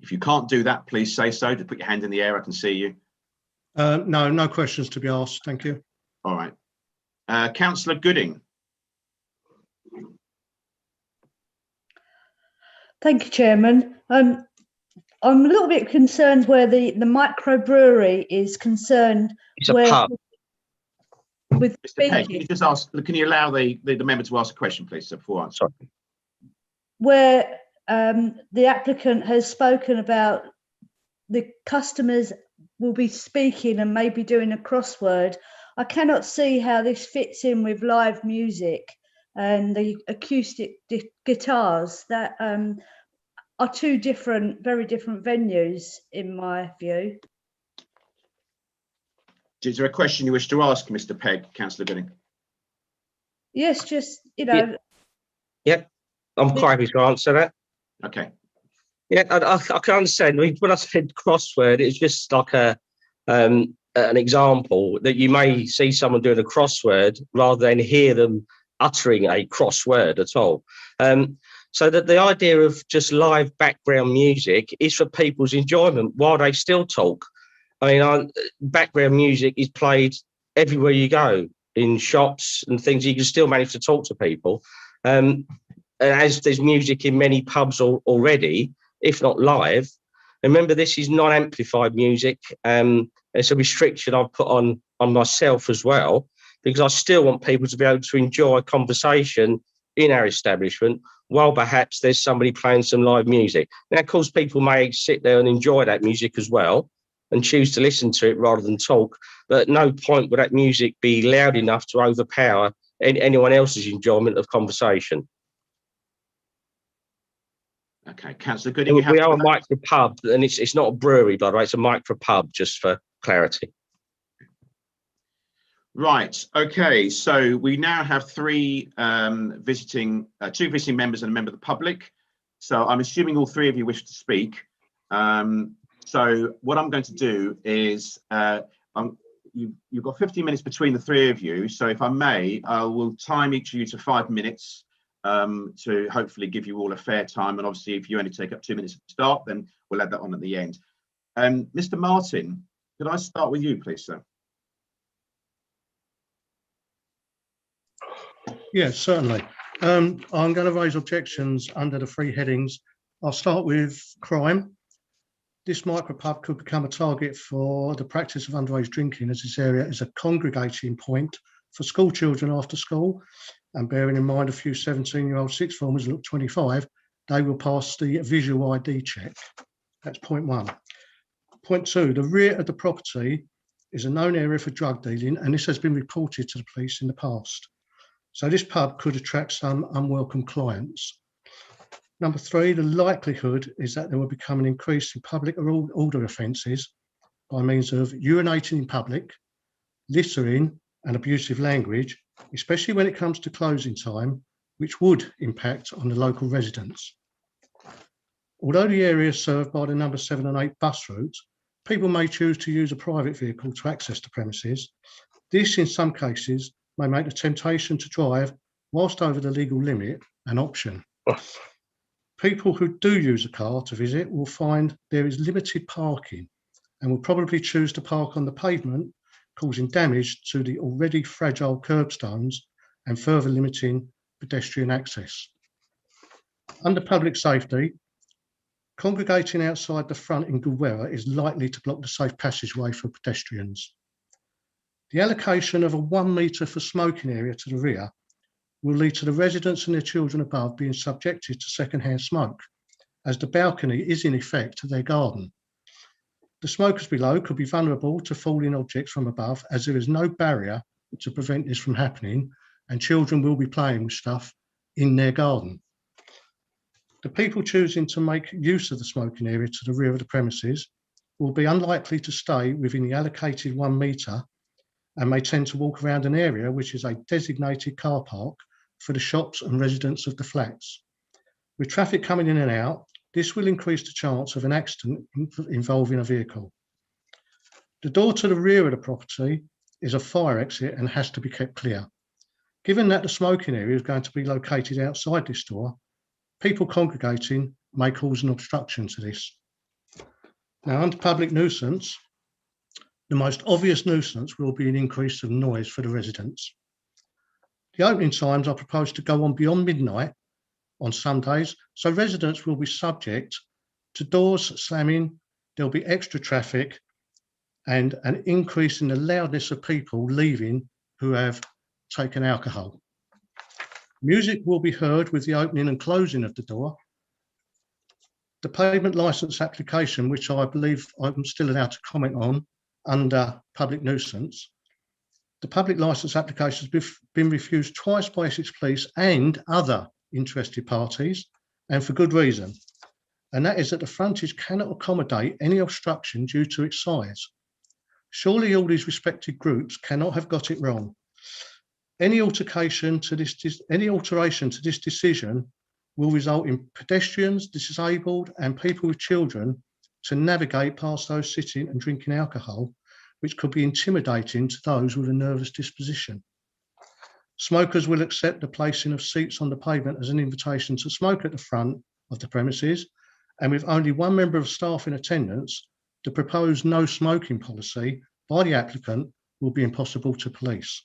If you can't do that, please say so. To put your hand in the air, I can see you. No questions to be asked. Thank you. All right. Councillor Gooding. Thank you, Chairman. I'm a little bit concerned where the microbrewery is concerned. It's a pub. With Mr. Pegg, can you just ask? Can you allow the member to ask a question, please? So before answering. Where the applicant has spoken about the customers will be speaking and maybe doing a crossword. I cannot see how this fits in with live music and the acoustic guitars that are 2 very different venues in my view. Is there a question you wish to ask, Mr. Pegg, Councillor Gooding? Yes, just, you know. Yep, I'm quite happy to answer that. Okay. Yeah, I can understand. I mean, when I said crossword, it's just like an example that you may see someone doing a crossword rather than hear them uttering a crossword at all. So that the idea of just live background music is for people's enjoyment while they still talk. I mean, background music is played everywhere you go, in shops and things. You can still manage to talk to people. And as there's music in many pubs already, if not live, remember this is non-amplified music. It's a restriction I've put on myself as well, because I still want people to be able to enjoy a conversation in our establishment while perhaps there's somebody playing some live music. Now, of course, people may sit there and enjoy that music as well and choose to listen to it rather than talk, but at no point would that music be loud enough to overpower anyone else's enjoyment of conversation. Okay, Councillor Gooding. We are a micro pub, and it's not a brewery, by the way, it's a micro pub, just for clarity. Right, okay, so we now have 3 visiting, 2 visiting members and a member of the public. So I'm assuming all 3 of you wish to speak. So what I'm going to do is, you've got 15 minutes between the 3 of you. So if I may, I will time each of you to 5 minutes to hopefully give you all a fair time. And obviously, if you only take up 2 minutes to start, then we'll add that on at the end. Mr. Martin, could I start with you, please, sir? Yes, certainly. I'm going to raise objections under the 3 headings. I'll start with crime. This micropub could become a target for the practice of underage drinking, as this area is a congregating point for school children after school. And bearing in mind a few 17-year-old sixth formers look 25, they will pass the visual ID check. That's point 1. Point 2, the rear of the property is a known area for drug dealing, and this has been reported to the police in the past. So this pub could attract some unwelcome clients. Number 3, the likelihood is that there will become an increase in public order offences by means of urinating in public, littering and abusive language, especially when it comes to closing time, which would impact on the local residents. Although the area is served by the number 7 and 8 bus routes, people may choose to use a private vehicle to access the premises. This, in some cases, may make the temptation to drive whilst over the legal limit an option. People who do use a car to visit will find there is limited parking and will probably choose to park on the pavement, causing damage to the already fragile curbstones and further limiting pedestrian access. Under public safety, congregating outside the front in good weather is likely to block the safe passageway for pedestrians. The allocation of a 1 metre for smoking area to the rear will lead to the residents and their children above being subjected to second-hand smoke, as the balcony is in effect their garden. The smokers below could be vulnerable to falling objects from above, as there is no barrier to prevent this from happening, and children will be playing with stuff in their garden. The people choosing to make use of the smoking area to the rear of the premises will be unlikely to stay within the allocated 1 metre and may tend to walk around an area which is a designated car park for the shops and residents of the flats. With traffic coming in and out, this will increase the chance of an accident involving a vehicle. The door to the rear of the property is a fire exit and has to be kept clear. Given that the smoking area is going to be located outside this door, people congregating may cause an obstruction to this. Now, under public nuisance, the most obvious nuisance will be an increase of noise for the residents. The opening times are proposed to go on beyond midnight on Sundays, so residents will be subject to doors slamming, there'll be extra traffic and an increase in the loudness of people leaving who have taken alcohol. Music will be heard with the opening and closing of the door. The pavement licence application, which I believe I'm still allowed to comment on under public nuisance, the public licence application has been refused twice by Essex Police and other interested parties, and for good reason. And that is that the frontage cannot accommodate any obstruction due to its size. Surely all these respected groups cannot have got it wrong. Any alteration to this decision will result in pedestrians, disabled and people with children to navigate past those sitting and drinking alcohol, which could be intimidating to those with a nervous disposition. Smokers will accept the placing of seats on the pavement as an invitation to smoke at the front of the premises, and with only 1 member of staff in attendance, the proposed no smoking policy by the applicant will be impossible to police.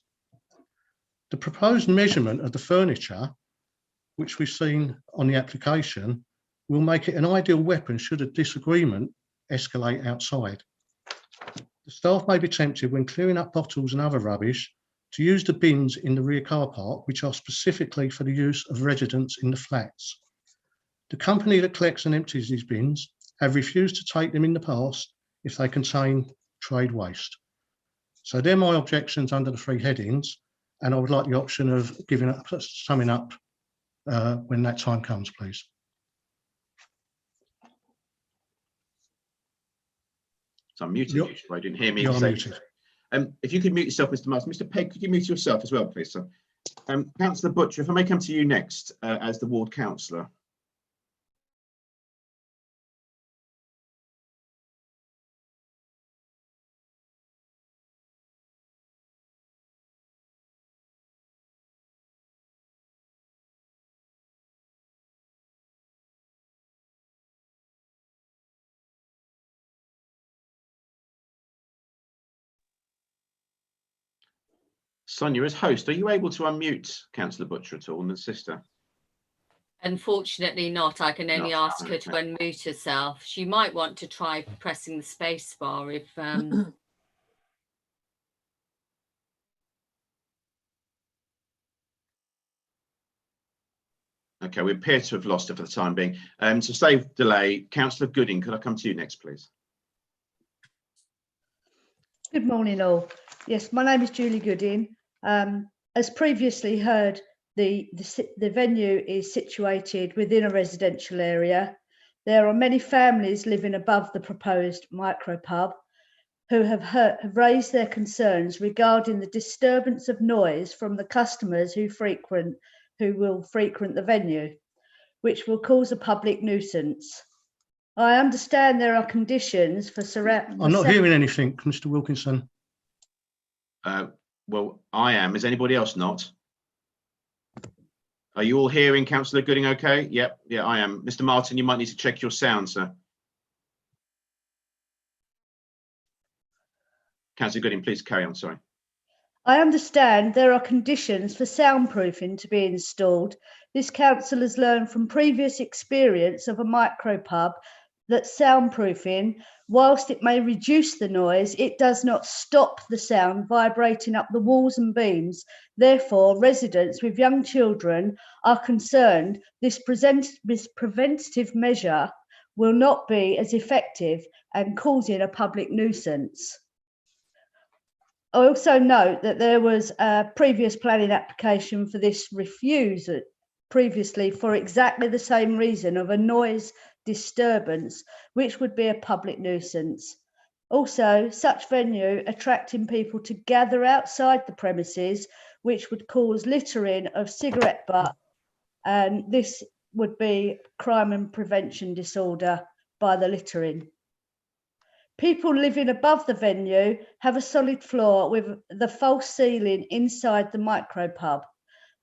The proposed measurement of the furniture, which we've seen on the application, will make it an ideal weapon should a disagreement escalate outside. The staff may be tempted when clearing up bottles and other rubbish to use the bins in the rear car park, which are specifically for the use of residents in the flats. The company that collects and empties these bins have refused to take them in the past if they contain trade waste. So they're my objections under the 3 headings, and I would like the option of summing up when that time comes, please. So I'm muted. You're- I didn't hear me. You're say- muted. If you could mute yourself, Mr. Martin. Mr. Pegg, could you mute yourself as well, please, sir? Councillor Butcher, if I may come to you next as the ward councillor. Sonia, as host, are you able to unmute Councillor Butcher at all and the sister? Unfortunately not. I can only Not, ask her to unmute herself. She might want to try pressing the space bar if Okay, we appear to have lost her for the time being. To save delay, Councillor Gooding, could I come to you next, please? Good morning, all. Yes, my name is Julie Gooding. As previously heard, the venue is situated within a residential area. There are many families living above the proposed micropub who have raised their concerns regarding the disturbance of noise from the customers who will frequent the venue, which will cause a public nuisance. I understand there are conditions for surround. I'm not hearing anything, Mr. Wilkinson. Well, I am. Is anybody else not? Are you all hearing Councillor Gooding okay? Yep, yeah, I am. Mr. Martin, you might need to check your sound, sir. Councillor Gooding, please carry on, sorry. I understand there are conditions for soundproofing to be installed. This council has learned from previous experience of a micropub that soundproofing, whilst it may reduce the noise, it does not stop the sound vibrating up the walls and beams. Therefore, residents with young children are concerned this preventative measure will not be as effective and causing a public nuisance. I also note that there was a previous planning application for this refused previously for exactly the same reason of a noise disturbance, which would be a public nuisance. Also, such venue attracting people to gather outside the premises, which would cause littering of cigarette butt, and this would be crime and prevention disorder by the littering. People living above the venue have a solid floor with the false ceiling inside the micropub.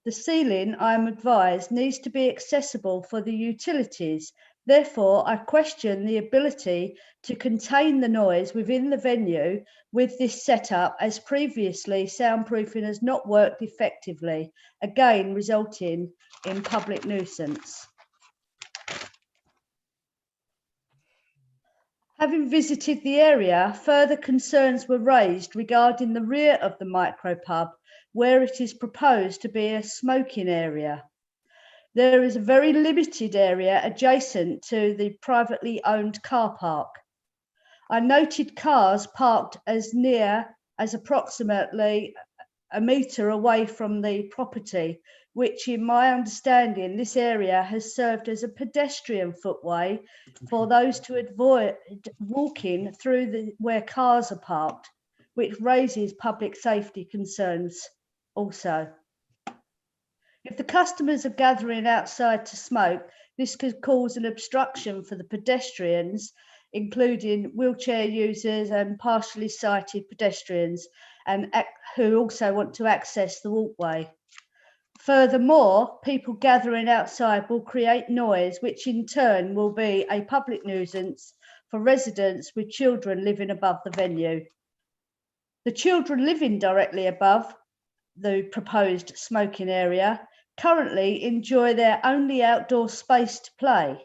The ceiling, I am advised, needs to be accessible for the utilities. Therefore, I question the ability to contain the noise within the venue with this setup, as previously soundproofing has not worked effectively, again resulting in public nuisance. Having visited the area, further concerns were raised regarding the rear of the micropub, where it is proposed to be a smoking area. There is a very limited area adjacent to the privately owned car park. I noted cars parked as near as approximately a metre away from the property, which in my understanding, this area has served as a pedestrian footway for those to avoid walking through where cars are parked, which raises public safety concerns also. If the customers are gathering outside to smoke, this could cause an obstruction for the pedestrians, including wheelchair users and partially sighted pedestrians, and who also want to access the walkway. Furthermore, people gathering outside will create noise, which in turn will be a public nuisance for residents with children living above the venue. The children living directly above the proposed smoking area currently enjoy their only outdoor space to play.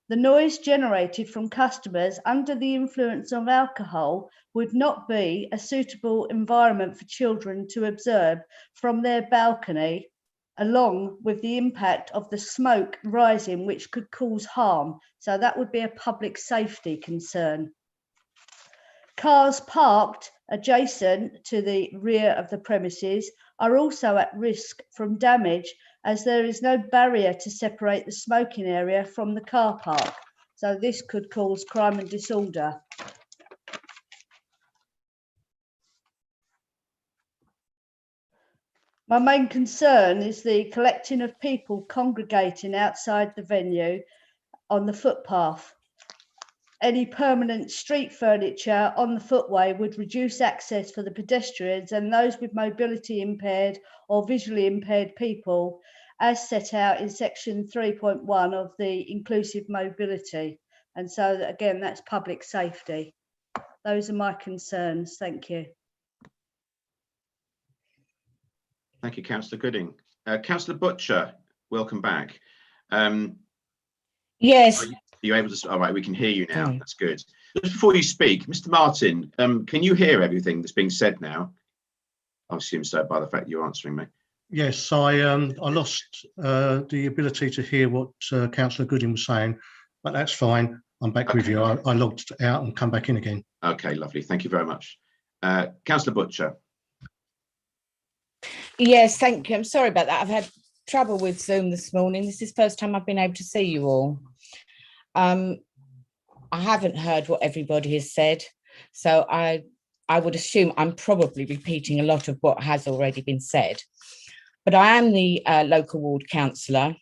The noise generated from customers under the influence of alcohol would not be a suitable environment for children to observe from their balcony, along with the impact of the smoke rising, which could cause harm. So that would be a public safety concern. Cars parked adjacent to the rear of the premises are also at risk from damage, as there is no barrier to separate the smoking area from the car park. So this could cause crime and disorder. My main concern is the collecting of people congregating outside the venue on the footpath. Any permanent street furniture on the footway would reduce access for the pedestrians and those with mobility impaired or visually impaired people, as set out in section 3.1 of the inclusive mobility. And so again, that's public safety. Those are my concerns. Thank you. Thank you, Councillor Gooding. Councillor Butcher, welcome back. Yes. Are you able to? All right, we can hear you now. Mm. That's good. Just before you speak, Mr. Martin, can you hear everything that's being said now? I assume so by the fact you're answering me. Yes, I lost the ability to hear what Councillor Gooding was saying, but that's fine. I'm back with you. I logged out and come back in again. Okay, lovely. Thank you very much. Councillor Butcher. Yes, thank you. I'm sorry about that. I've had trouble with Zoom this morning. This is the first time I've been able to see you all. I haven't heard what everybody has said, so I would assume I'm probably repeating a lot of what has already been said. But I am the local ward councillor.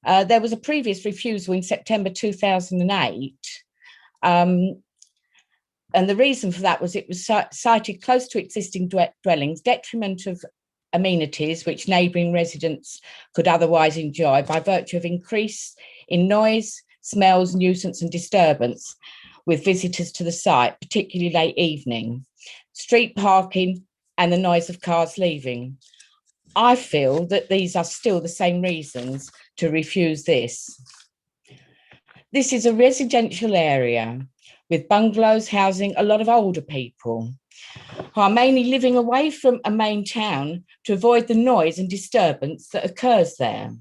There was a previous refusal in September 2008. And the reason for that was it was sited close to existing dwellings, detriment of amenities which neighbouring residents could otherwise enjoy by virtue of increase in noise, smells, nuisance and disturbance with visitors to the site, particularly late evening, street parking and the noise of cars leaving. I feel that these are still the same reasons to refuse this. This is a residential area with bungalows housing a lot of older people who are mainly living away from a main town to avoid the noise and disturbance that occurs there.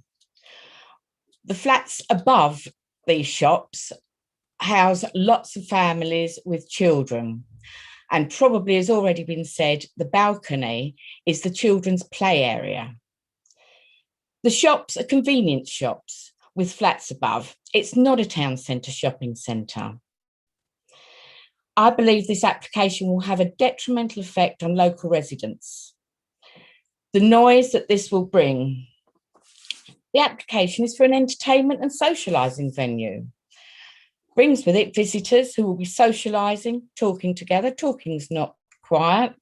The flats above these shops house lots of families with children, and probably has already been said, the balcony is the children's play area. The shops are convenience shops with flats above. It's not a town centre shopping centre. I believe this application will have a detrimental effect on local residents. The noise that this will bring. The application is for an entertainment and socialising venue. Brings with it visitors who will be socialising, talking together. Talking's not quiet.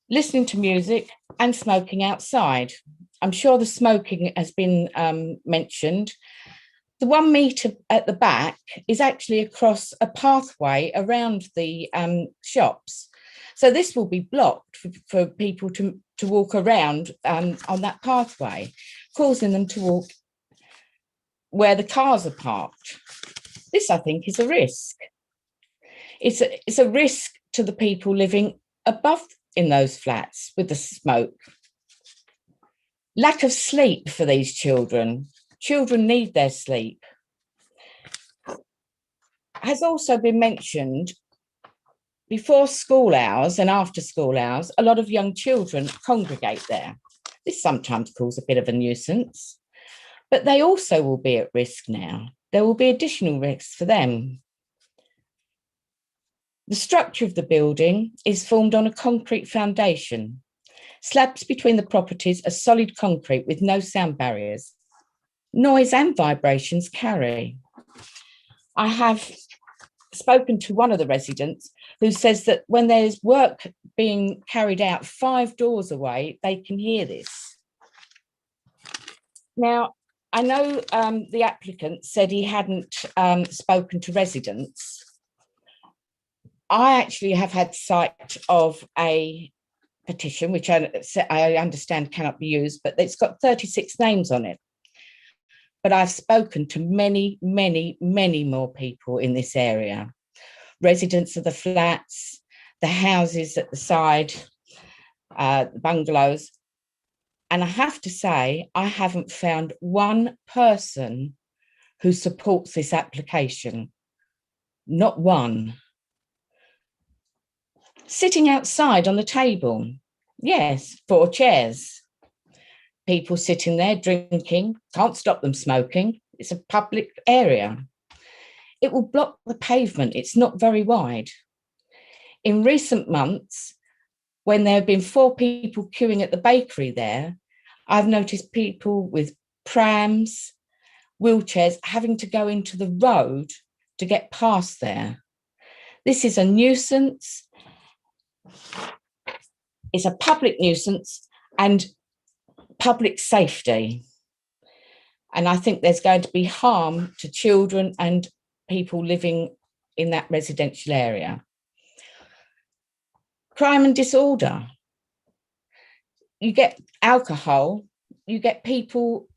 Listening to music and smoking outside. I'm sure the smoking has been mentioned. The 1 metre at the back is actually across a pathway around the shops. So this will be blocked for people to walk around on that pathway, causing them to walk where the cars are parked. This, I think, is a risk. It's a risk to the people living above in those flats with the smoke. Lack of sleep for these children. Children need their sleep. Has also been mentioned, before school hours and after school hours, a lot of young children congregate there. This sometimes causes a bit of a nuisance, but they also will be at risk now. There will be additional risks for them. The structure of the building is formed on a concrete foundation. Slabs between the properties are solid concrete with no sound barriers. Noise and vibrations carry. I have spoken to one of the residents who says that when there's work being carried out 5 doors away, they can hear this. Now, I know the applicant said he hadn't spoken to residents. I actually have had sight of a petition, which I understand cannot be used, but it's got 36 names on it. But I've spoken to many, many, many more people in this area. Residents of the flats, the houses at the side, the bungalows. And I have to say, I haven't found one person who supports this application. Not one. Sitting outside on the table. Yes, 4 chairs. People sitting there drinking, can't stop them smoking. It's a public area. It will block the pavement. It's not very wide. In recent months, when there have been 4 people queuing at the bakery there, I've noticed people with prams, wheelchairs having to go into the road to get past there. This is a nuisance. It's a public nuisance and public safety. And I think there's going to be harm to children and people living in that residential area. Crime and disorder. you get alcohol, you get people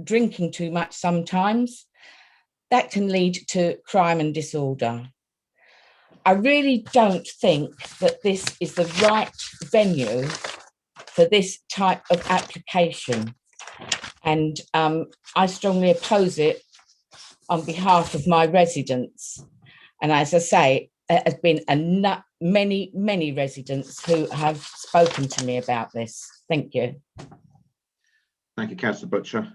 drinking too much sometimes. That can lead to crime and disorder. I really don't think that this is the right venue for this type of application. And I strongly oppose it on behalf of my residents. And as I say, there has been many residents who have spoken to me about this. Thank you. Thank you, Councillor Butcher.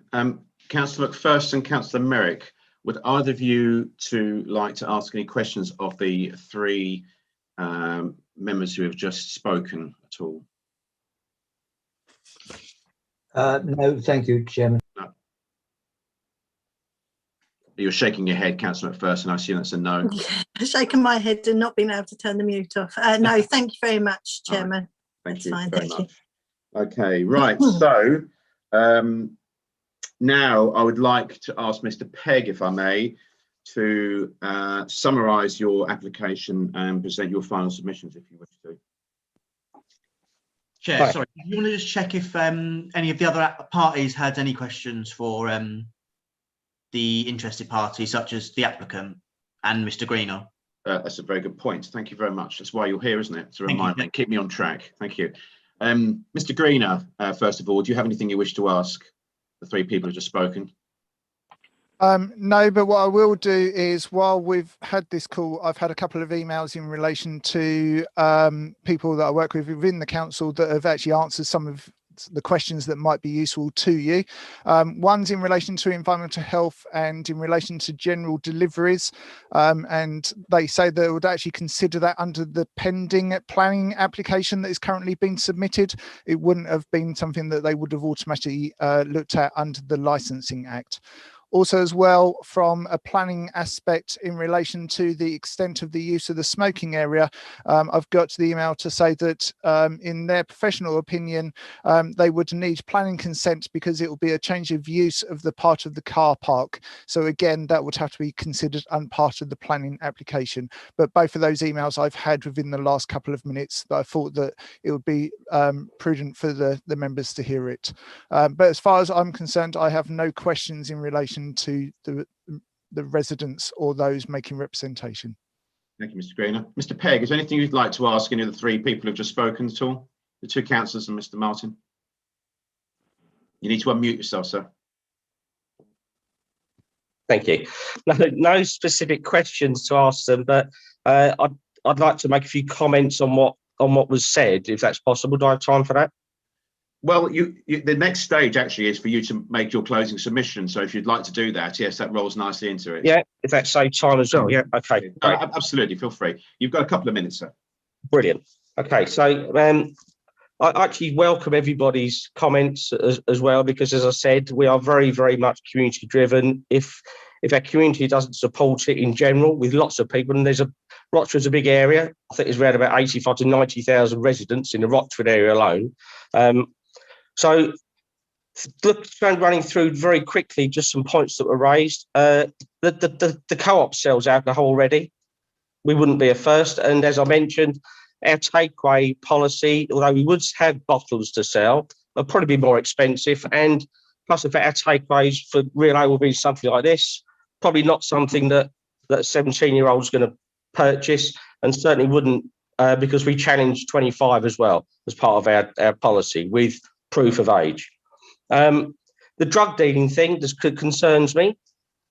Councillor McPherson and Councillor Merrick, would either of you two like to ask any questions of the three members who have just spoken at all? No, thank you, Chairman. No. You're shaking your head, Councillor McPherson. I assume that's a no. Yeah, shaking my head and not being able to turn the mute off. No, thank you very much, Chairman. Thank That's you fine, very thank much. Okay, right. So now I would like to ask Mr. Pegg, if I may, to summarise your application and present your final submissions, if you wish to. Chair, Right. sorry, do you want to just check if any of the other parties had any questions for the interested party, such as the applicant and Mr. Greener? That's a very good point. Thank you very much. That's why you're here, isn't it? To Thank you. remind me, keep me on track. Thank you. Mr. Greener, first of all, do you have anything you wish to ask the three people who just spoken? No, but what I will do is, while we've had this call, I've had a couple of emails in relation to people that I work with within the council that have actually answered some of the questions that might be useful to you. One's in relation to environmental health and in relation to general deliveries, and they say they would actually consider that under the pending planning application that is currently being submitted. It wouldn't have been something that they would have automatically looked at under the Licensing Act. Also, as well, from a planning aspect in relation to the extent of the use of the smoking area, I've got the email to say that in their professional opinion, they would need planning consent because it will be a change of use of the part of the car park. So again, that would have to be considered and part of the planning application. But both of those emails I've had within the last couple of minutes, that I thought that it would be prudent for the members to hear it. But as far as I'm concerned, I have no questions in relation to the residents or those making representation. Thank you, Mr. Greener. Mr. Pegg, is there anything you'd like to ask any of the three people who've just spoken at all? The two councillors and Mr. Martin? You need to unmute yourself, sir. Thank you. No specific questions to ask them, but I'd like to make a few comments on what was said, if that's possible. Do I have time for that? Well, the next stage actually is for you to make your closing submission. So if you'd like to do that, yes, that rolls nicely into it. Yeah, if that saves time as well. Yeah, okay. Great. Absolutely, feel free. You've got a couple of minutes, sir. Brilliant. Okay, so I actually welcome everybody's comments as well, because as I said, we are very, very much community driven. If our community doesn't support it in general, with lots of people, and Rochford's a big area. I think there's around about 85 to 90,000 residents in the Rochford area alone. So running through very quickly just some points that were raised. The co-op sells alcohol already. We wouldn't be a first. And as I mentioned, our takeaway policy, although we would have bottles to sell, will probably be more expensive. And plus, if our takeaways for real ale will be something like this, probably not something that a 17-year-old is going to purchase, and certainly wouldn't because we challenge 25 as well as part of our policy with proof of age. The drug dealing thing just concerns me,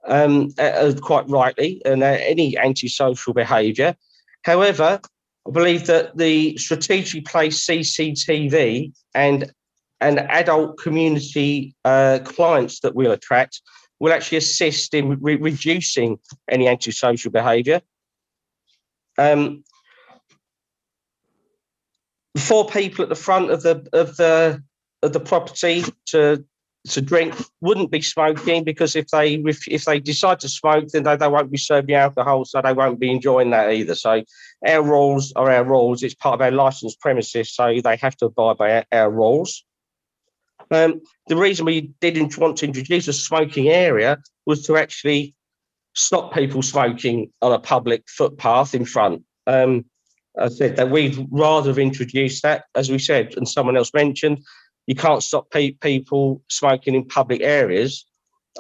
quite rightly, and any antisocial behaviour. However, I believe that the strategically placed CCTV and adult community clients that we'll attract will actually assist in reducing any antisocial behaviour. 4 people at the front of the property to drink wouldn't be smoking, because if they decide to smoke, then they won't be serving alcohol, so they won't be enjoying that either. So our rules are our rules. It's part of our licensed premises, so they have to abide by our rules. The reason we didn't want to introduce a smoking area was to actually stop people smoking on a public footpath in front. I said that we'd rather have introduced that, as we said, and someone else mentioned, you can't stop people smoking in public areas.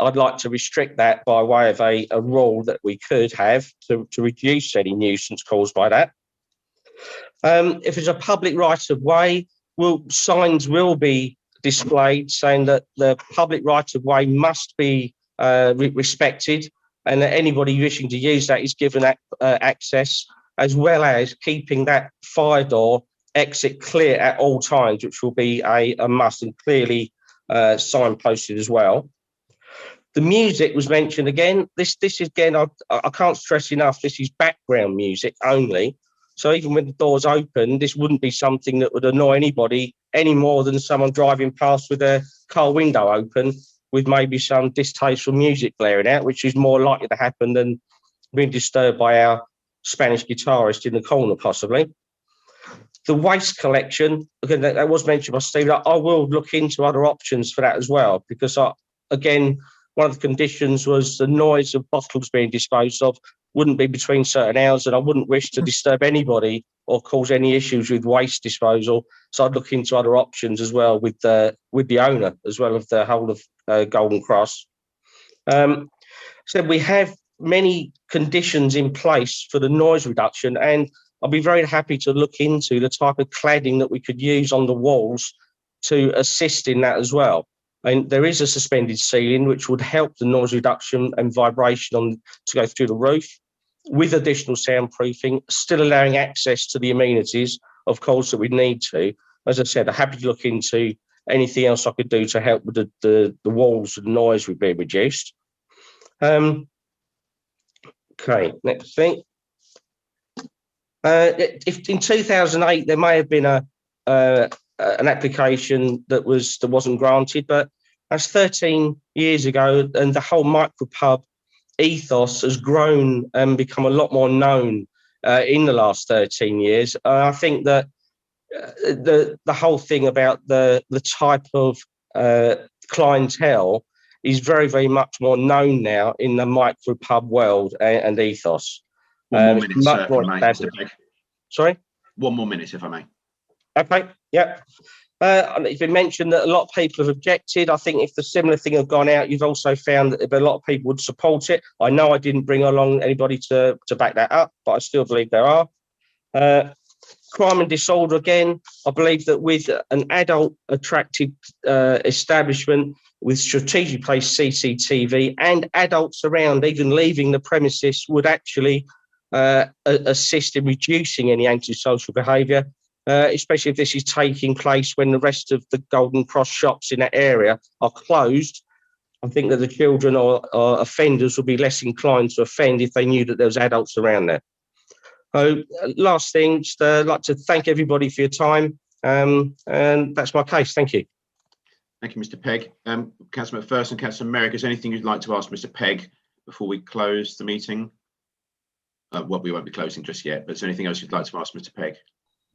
I'd like to restrict that by way of a rule that we could have to reduce any nuisance caused by that. If it's a public right of way, signs will be displayed saying that the public right of way must be respected, and that anybody wishing to use that is given access, as well as keeping that fire door exit clear at all times, which will be a must, and clearly signposted as well. The music was mentioned again. This is again, I can't stress enough, this is background music only. So even when the door's open, this wouldn't be something that would annoy anybody any more than someone driving past with their car window open with maybe some distasteful music blaring out, which is more likely to happen than being disturbed by our Spanish guitarist in the corner, possibly. The waste collection, again, that was mentioned by Steve. I will look into other options for that as well, because again, one of the conditions was the noise of bottles being disposed of wouldn't be between certain hours, and I wouldn't wish to disturb anybody or cause any issues with waste disposal. So I'd look into other options as well with the owner, as well as the whole of Golden Cross. So we have many conditions in place for the noise reduction, and I'll be very happy to look into the type of cladding that we could use on the walls to assist in that as well. And there is a suspended ceiling which would help the noise reduction and vibration to go through the roof, with additional soundproofing, still allowing access to the amenities, of course, that we need to. As I said, I'm happy to look into anything else I could do to help with the walls and noise would be reduced. Okay, next thing. If in 2008 there may have been an application that wasn't granted, but that's 13 years ago, and the whole micropub ethos has grown and become a lot more known in the last 13 years. I think that the whole thing about the type of clientele is very, very much more known now in the micropub world and ethos. One more minute, sir, if I may, Mr. Pegg. Sorry? 1 more minute, if I may. Okay, yeah. It's been mentioned that a lot of people have objected. I think if the similar thing had gone out, you've also found that a lot of people would support it. I know I didn't bring along anybody to back that up, but I still believe there are. Crime and disorder, again, I believe that with an adult-attracted establishment with strategically placed CCTV and adults around, even leaving the premises, would actually assist in reducing any antisocial behaviour. Especially if this is taking place when the rest of the Golden Cross shops in that area are closed. I think that the children or offenders would be less inclined to offend if they knew that there was adults around there. So last thing, just like to thank everybody for your time, and that's my case. Thank you. Thank you, Mr. Pegg. Councillor McPherson and Councillor Merrick, is there anything you'd like to ask Mr. Pegg before we close the meeting? Well, we won't be closing just yet, but is there anything else you'd like to ask Mr. Pegg?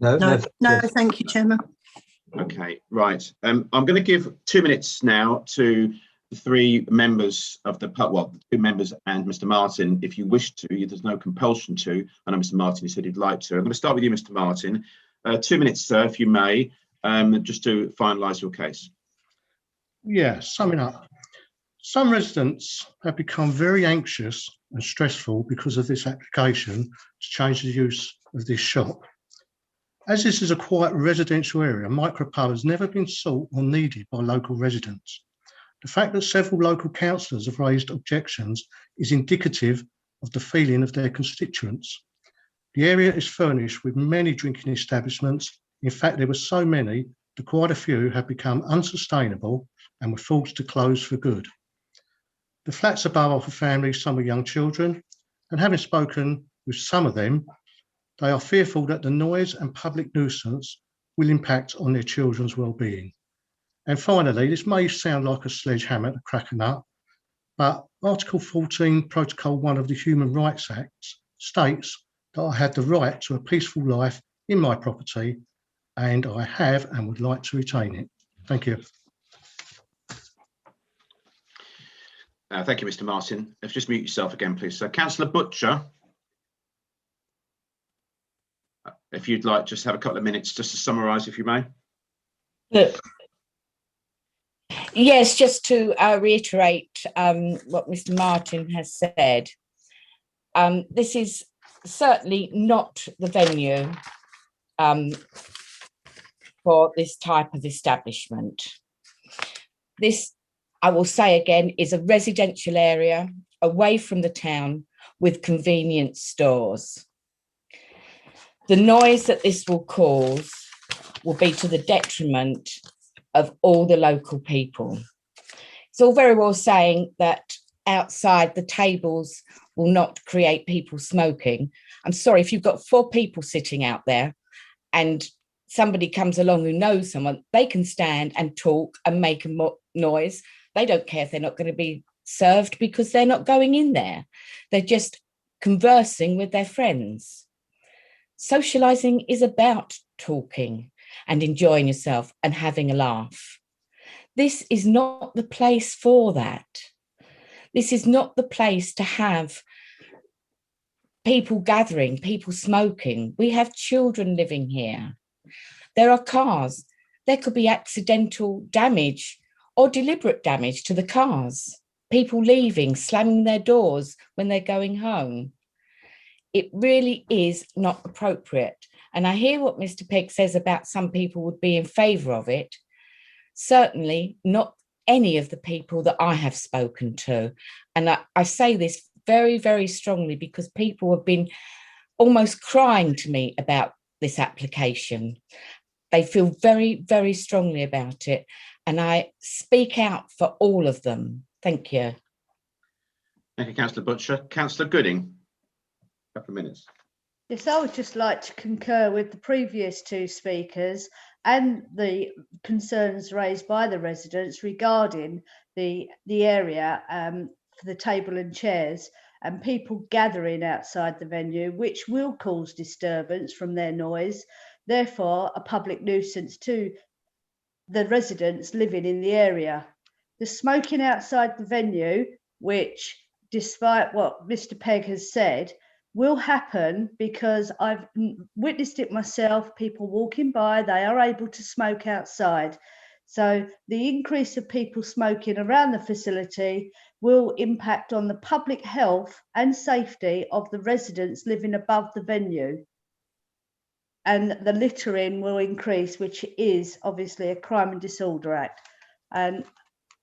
No, thank you, Chairman. Okay, right. I'm going to give 2 minutes now to the 3 members of the, well, 2 members and Mr. Martin, if you wish to. There's no compulsion to. I know Mr. Martin, he said he'd like to. I'm going to start with you, Mr. Martin. 2 minutes, sir, if you may, just to finalise your case. Yeah, summing up. Some residents have become very anxious and stressful because of this application to change the use of this shop. As this is a quiet residential area, micropub has never been sought or needed by local residents. The fact that several local councillors have raised objections is indicative of the feeling of their constituents. The area is furnished with many drinking establishments. In fact, there were so many that quite a few have become unsustainable and were forced to close for good. The flats above are for families, some with young children, and having spoken with some of them, they are fearful that the noise and public nuisance will impact on their children's well-being. And finally, this may sound like a sledgehammer to crack a nut, but Article 14, Protocol 1 of the Human Rights Act states that I have the right to a peaceful life in my property, and I have and would like to retain it. Thank you. Thank you, Mr. Martin. If just mute yourself again, please. So, Councillor Butcher, if you'd like, just have a couple of minutes just to summarise, if you may. Yes, just to reiterate what Mr. Martin has said. This is certainly not the venue for this type of establishment. This, I will say again, is a residential area away from the town with convenience stores. The noise that this will cause will be to the detriment of all the local people. It's all very well saying that outside the tables will not create people smoking. I'm sorry, if you've got 4 people sitting out there and somebody comes along who knows someone, they can stand and talk and make a noise. They don't care if they're not going to be served because they're not going in there. They're just conversing with their friends. Socializing is about talking and enjoying yourself and having a laugh. This is not the place for that. This is not the place to have people gathering, people smoking. We have children living here. There are cars. There could be accidental damage or deliberate damage to the cars. People leaving, slamming their doors when they're going home. It really is not appropriate. And I hear what Mr. Pegg says about some people would be in favour of it. Certainly not any of the people that I have spoken to. And I say this very, very strongly because people have been almost crying to me about this application. They feel very, very strongly about it. And I speak out for all of them. Thank you. Thank you, Councillor Butcher. Councillor Gooding, a couple of minutes. Yes, I would just like to concur with the previous 2 speakers and the concerns raised by the residents regarding the area for the table and chairs and people gathering outside the venue, which will cause disturbance from their noise, therefore a public nuisance to the residents living in the area. The smoking outside the venue, which, despite what Mr. Pegg has said, will happen because I've witnessed it myself. People walking by, they are able to smoke outside. So the increase of people smoking around the facility will impact on the public health and safety of the residents living above the venue. And the littering will increase, which is obviously a Crime and Disorder Act. And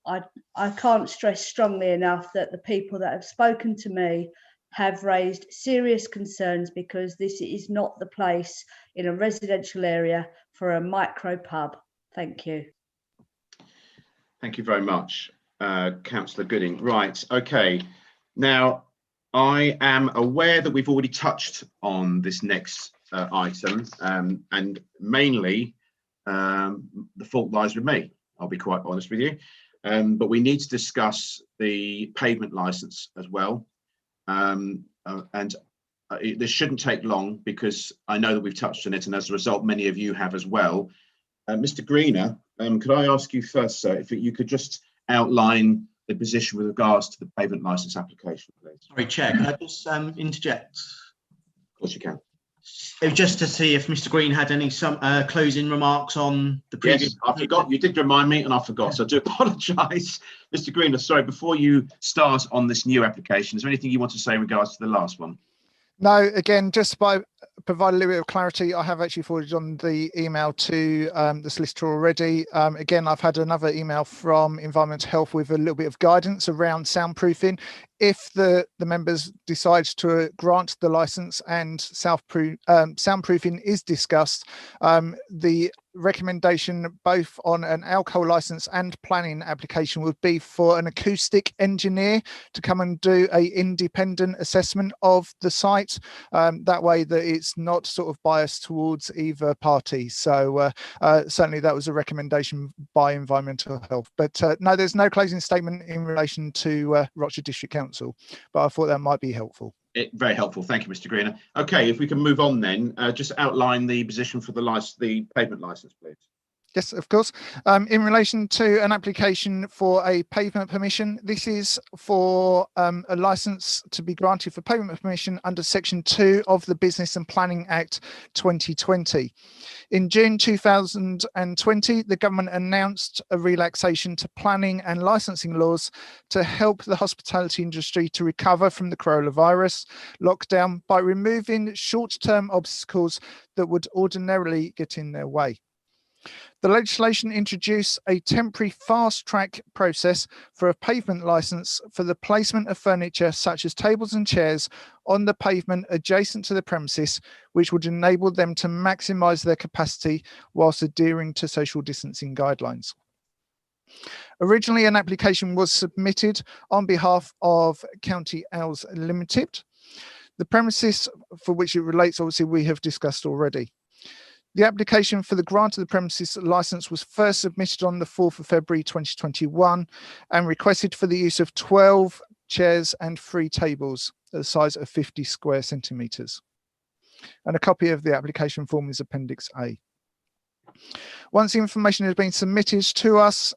I can't stress strongly enough that the people that have spoken to me have raised serious concerns because this is not the place in a residential area for a micro pub. Thank you. Thank you very much, Councillor Gooding. Right, okay. Now, I am aware that we've already touched on this next item, and mainly the fault lies with me, I'll be quite honest with you. But we need to discuss the pavement licence as well. This shouldn't take long because I know that we've touched on it, and as a result, many of you have as well. Mr. Greener, could I ask you first, sir, if you could just outline the position with regards to the pavement licence application, please? Sorry, Chair, can I just interject? Of course you can. It was just to see if Mr. Green had any closing remarks on the previous. Yes, I forgot. You did remind me, and I forgot. So I do apologise, Mr. Greener. Sorry, before you start on this new application, is there anything you want to say in regards to the last one? No, again, just by provide a little bit of clarity, I have actually forwarded on the email to the solicitor already. Again, I've had another email from Environmental Health with a little bit of guidance around soundproofing. If the members decide to grant the licence and soundproofing is discussed, the recommendation both on an alcohol licence and planning application would be for an acoustic engineer to come and do an independent assessment of the site. That way that it's not sort of biased towards either party. So certainly that was a recommendation by Environmental Health. But no, there's no closing statement in relation to Rochester District Council, but I thought that might be helpful. Very helpful. Thank you, Mr. Greener. Okay, if we can move on then, just outline the position for the pavement licence, please. Yes, of course. In relation to an application for a pavement permission, this is for a licence to be granted for pavement permission under Section 2 of the Business and Planning Act 2020. In June 2020, the government announced a relaxation to planning and licensing laws to help the hospitality industry to recover from the coronavirus lockdown by removing short-term obstacles that would ordinarily get in their way. The legislation introduced a temporary fast-track process for a pavement licence for the placement of furniture such as tables and chairs on the pavement adjacent to the premises, which would enable them to maximise their capacity whilst adhering to social distancing guidelines. Originally, an application was submitted on behalf of County Owls Limited. The premises for which it relates, obviously, we have discussed already. The application for the grant of the premises licence was first submitted on the 4th of February 2021 and requested for the use of 12 chairs and 3 tables at the size of 50 square centimetres. And a copy of the application form is Appendix A. Once the information had been submitted to us,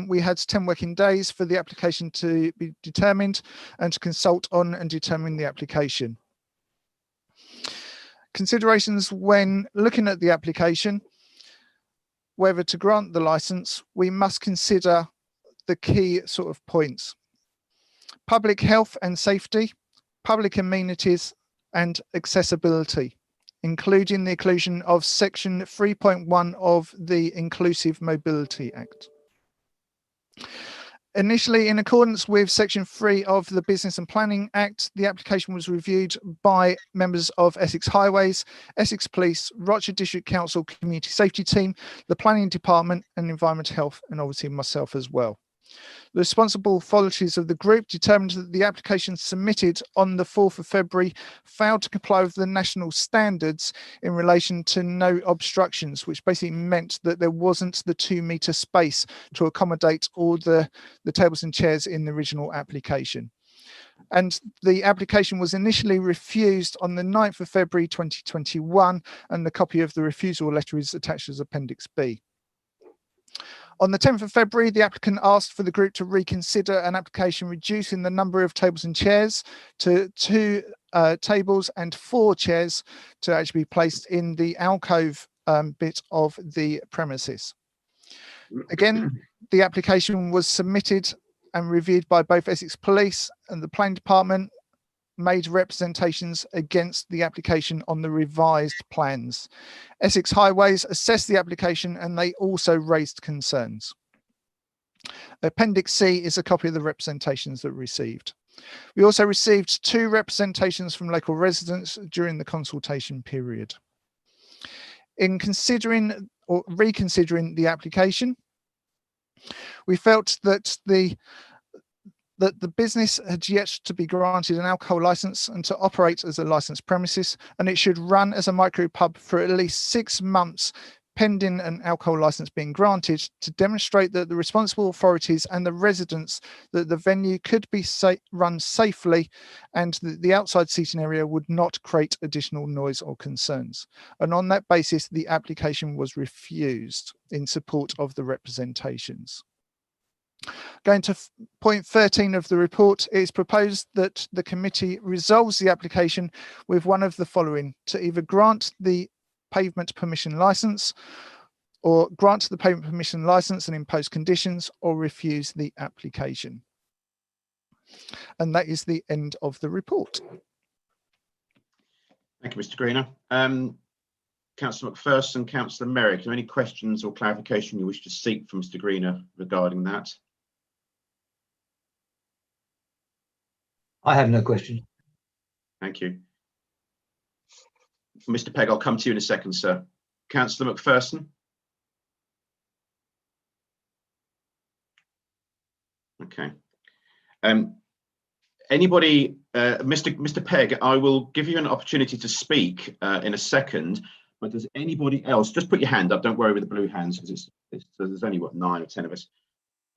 we had 10 working days for the application to be determined and to consult on and determine the application. Considerations when looking at the application, whether to grant the licence, we must consider the key sort of points: public health and safety, public amenities and accessibility, including the inclusion of Section 3.1 of the Inclusive Mobility Act. Initially, in accordance with Section 3 of the Business and Planning Act, the application was reviewed by members of Essex Highways, Essex Police, Rochester District Council Community Safety Team, the Planning Department and Environment Health, and obviously myself as well. The responsible authorities of the group determined that the application submitted on the 4th of February failed to comply with the national standards in relation to no obstructions, which basically meant that there wasn't the 2-metre space to accommodate all the tables and chairs in the original application. And the application was initially refused on the 9th of February 2021, and the copy of the refusal letter is attached as Appendix B. On the 10th of February, the applicant asked for the group to reconsider an application reducing the number of tables and chairs to 2 tables and 4 chairs to actually be placed in the alcove bit of the premises. Again, the application was submitted and reviewed by both Essex Police and the Planning Department, made representations against the application on the revised plans. Essex Highways assessed the application and they also raised concerns. Appendix C is a copy of the representations that were received. We also received 2 representations from local residents during the consultation period. In considering or reconsidering the application, we felt that the business had yet to be granted an alcohol licence and to operate as a licensed premises, and it should run as a micro pub for at least 6 months pending an alcohol licence being granted, to demonstrate that the responsible authorities and the residents that the venue could be run safely and that the outside seating area would not create additional noise or concerns. And on that basis, the application was refused in support of the representations. Going to point 13 of the report, it is proposed that the committee resolves the application with one of the following: to either grant the pavement permission licence, or grant the pavement permission licence and impose conditions, or refuse the application. And that is the end of the report. Thank you, Mr. Greener. Councillor Macpherson, Councillor Merrick, are there any questions or clarification you wish to seek from Mr. Greener regarding that? I have no question. Thank you. Mr. Pegg, I'll come to you in a second, sir. Councillor Macpherson. Okay. Anybody, Mr. Pegg, I will give you an opportunity to speak in a second, but does anybody else, just put your hand up, don't worry with the blue hands, because there's only, what, 9 or 10 of us.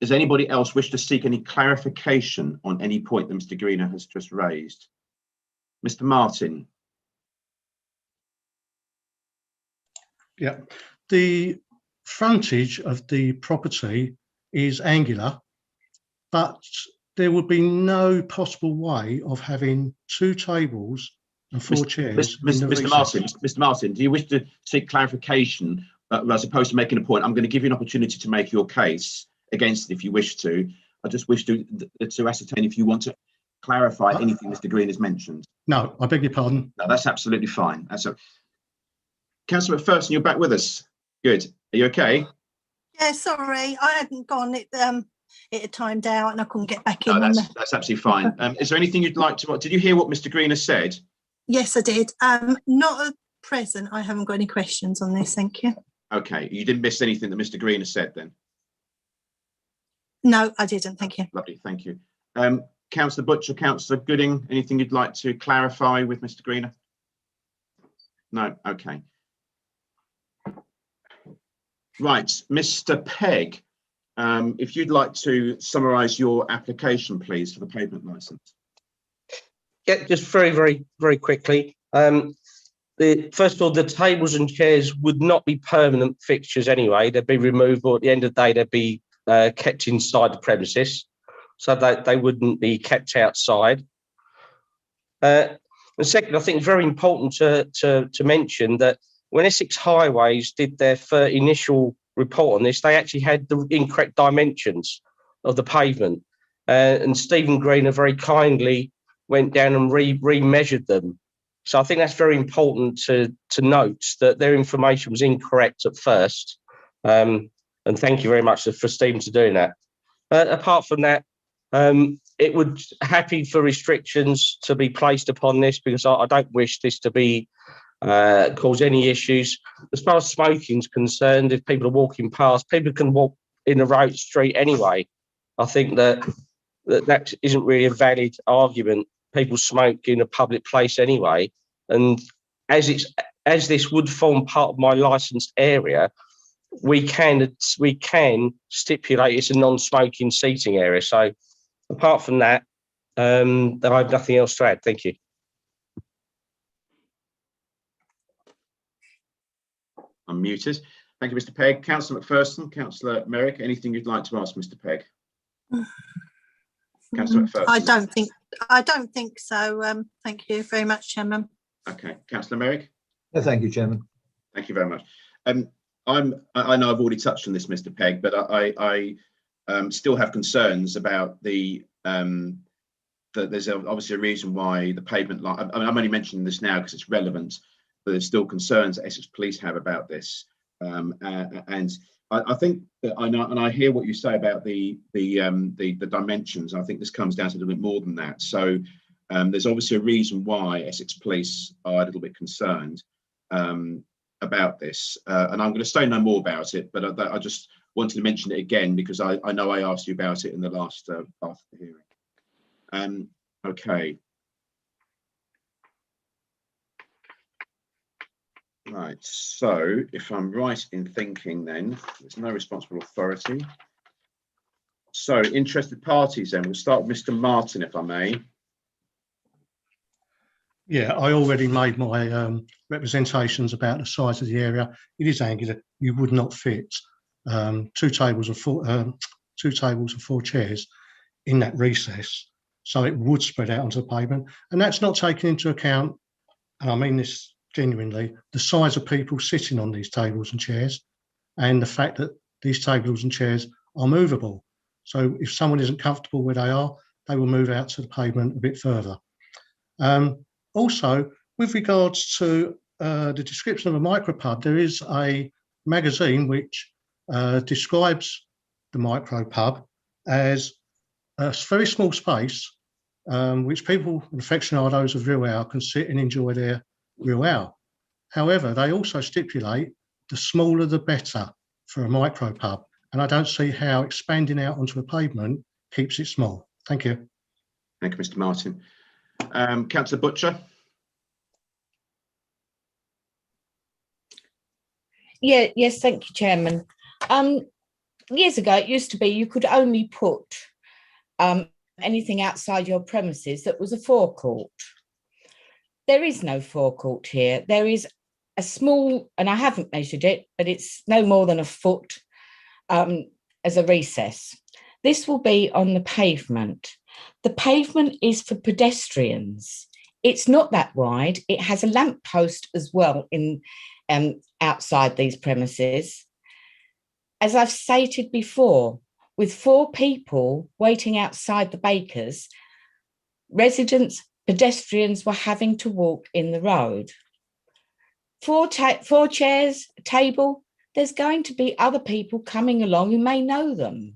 Does anybody else wish to seek any clarification on any point that Mr. Greener has just raised? Mr. Martin. Yeah, the frontage of the property is angular, but there would be no possible way of having 2 tables and 4 chairs. in the Mr. Martin, do you wish to seek clarification as opposed to making a point? I'm going to give you an opportunity to make your case against it if you wish to. I just wish to ascertain if you want to clarify anything Mr. Green has mentioned. No, I beg your pardon. No, that's absolutely fine. Councillor McPherson, you're back with us. Good. Are you okay? Yeah, sorry, I hadn't gone. It had timed out and I couldn't get back in. No, that's absolutely fine. Is there anything you'd like to? Did you hear what Mr. Green has said? Yes, I did. Not at present. I haven't got any questions on this. Thank you. Okay, you didn't miss anything that Mr. Green has said then? No, I didn't. Thank you. Lovely, thank you. Councillor Butcher, Councillor Gooding, anything you'd like to clarify with Mr. Greener? No, okay. Right, Mr. Pegg, if you'd like to summarise your application, please, for the pavement licence. Yeah, just very quickly. First of all, the tables and chairs would not be permanent fixtures anyway. They'd be removable. At the end of the day, they'd be kept inside the premises, so that they wouldn't be kept outside. And second, I think it's very important to mention that when Essex Highways did their initial report on this, they actually had the incorrect dimensions of the pavement. And Stephen Greener very kindly went down and re-measured them. So I think that's very important to note that their information was incorrect at first. And thank you very much for Stephen to doing that. Apart from that, it would happy for restrictions to be placed upon this, because I don't wish this to be cause any issues. As far as smoking is concerned, if people are walking past, people can walk in the road street anyway. I think that isn't really a valid argument. People smoke in a public place anyway, and as this would form part of my licensed area, we can stipulate it's a non-smoking seating area. So apart from that, I have nothing else to add. Thank you. I'm muted. Thank you, Mr. Pegg. Councillor McPherson, Councillor Merrick, anything you'd like to ask Mr. Pegg? Councillor McPherson. I don't think so. Thank you very much, Chairman. Okay, Councillor Merrick. Thank you, Chairman. Thank you very much. I know I've already touched on this, Mr. Pegg, but I still have concerns about that there's obviously a reason why the pavement line. I mean, I'm only mentioning this now because it's relevant, but there's still concerns that Essex Police have about this, and I think that I know, and I hear what you say about the dimensions. I think this comes down to a little bit more than that. So there's obviously a reason why Essex Police are a little bit concerned about this, and I'm going to say no more about it, but I just wanted to mention it again because I know I asked you about it in the last part of the hearing. Okay. Right, so if I'm right in thinking then, there's no responsible authority. So interested parties then, we'll start with Mr. Martin, if I may. Yeah, I already made my representations about the size of the area. It is angular. You would not fit 2 tables and 4 chairs in that recess. So it would spread out onto the pavement. And that's not taking into account, and I mean this genuinely, the size of people sitting on these tables and chairs, and the fact that these tables and chairs are movable. So if someone isn't comfortable where they are, they will move out to the pavement a bit further. Also, with regards to the description of a micropub, there is a magazine which describes the micropub as a very small space which people and aficionados of real ale can sit and enjoy their real ale. However, they also stipulate the smaller the better for a micropub, and I don't see how expanding out onto a pavement keeps it small. Thank you. Thank you, Mr. Martin. Councillor Butcher. Yes, thank you, Chairman. Years ago, it used to be you could only put anything outside your premises that was a forecourt. There is no forecourt here. There is a small, and I haven't measured it, but it's no more than a foot as a recess. This will be on the pavement. The pavement is for pedestrians. It's not that wide. It has a lamp post as well in outside these premises. As I've stated before, with 4 people waiting outside the bakers, residents, pedestrians were having to walk in the road. 4 chairs, a table, there's going to be other people coming along who may know them.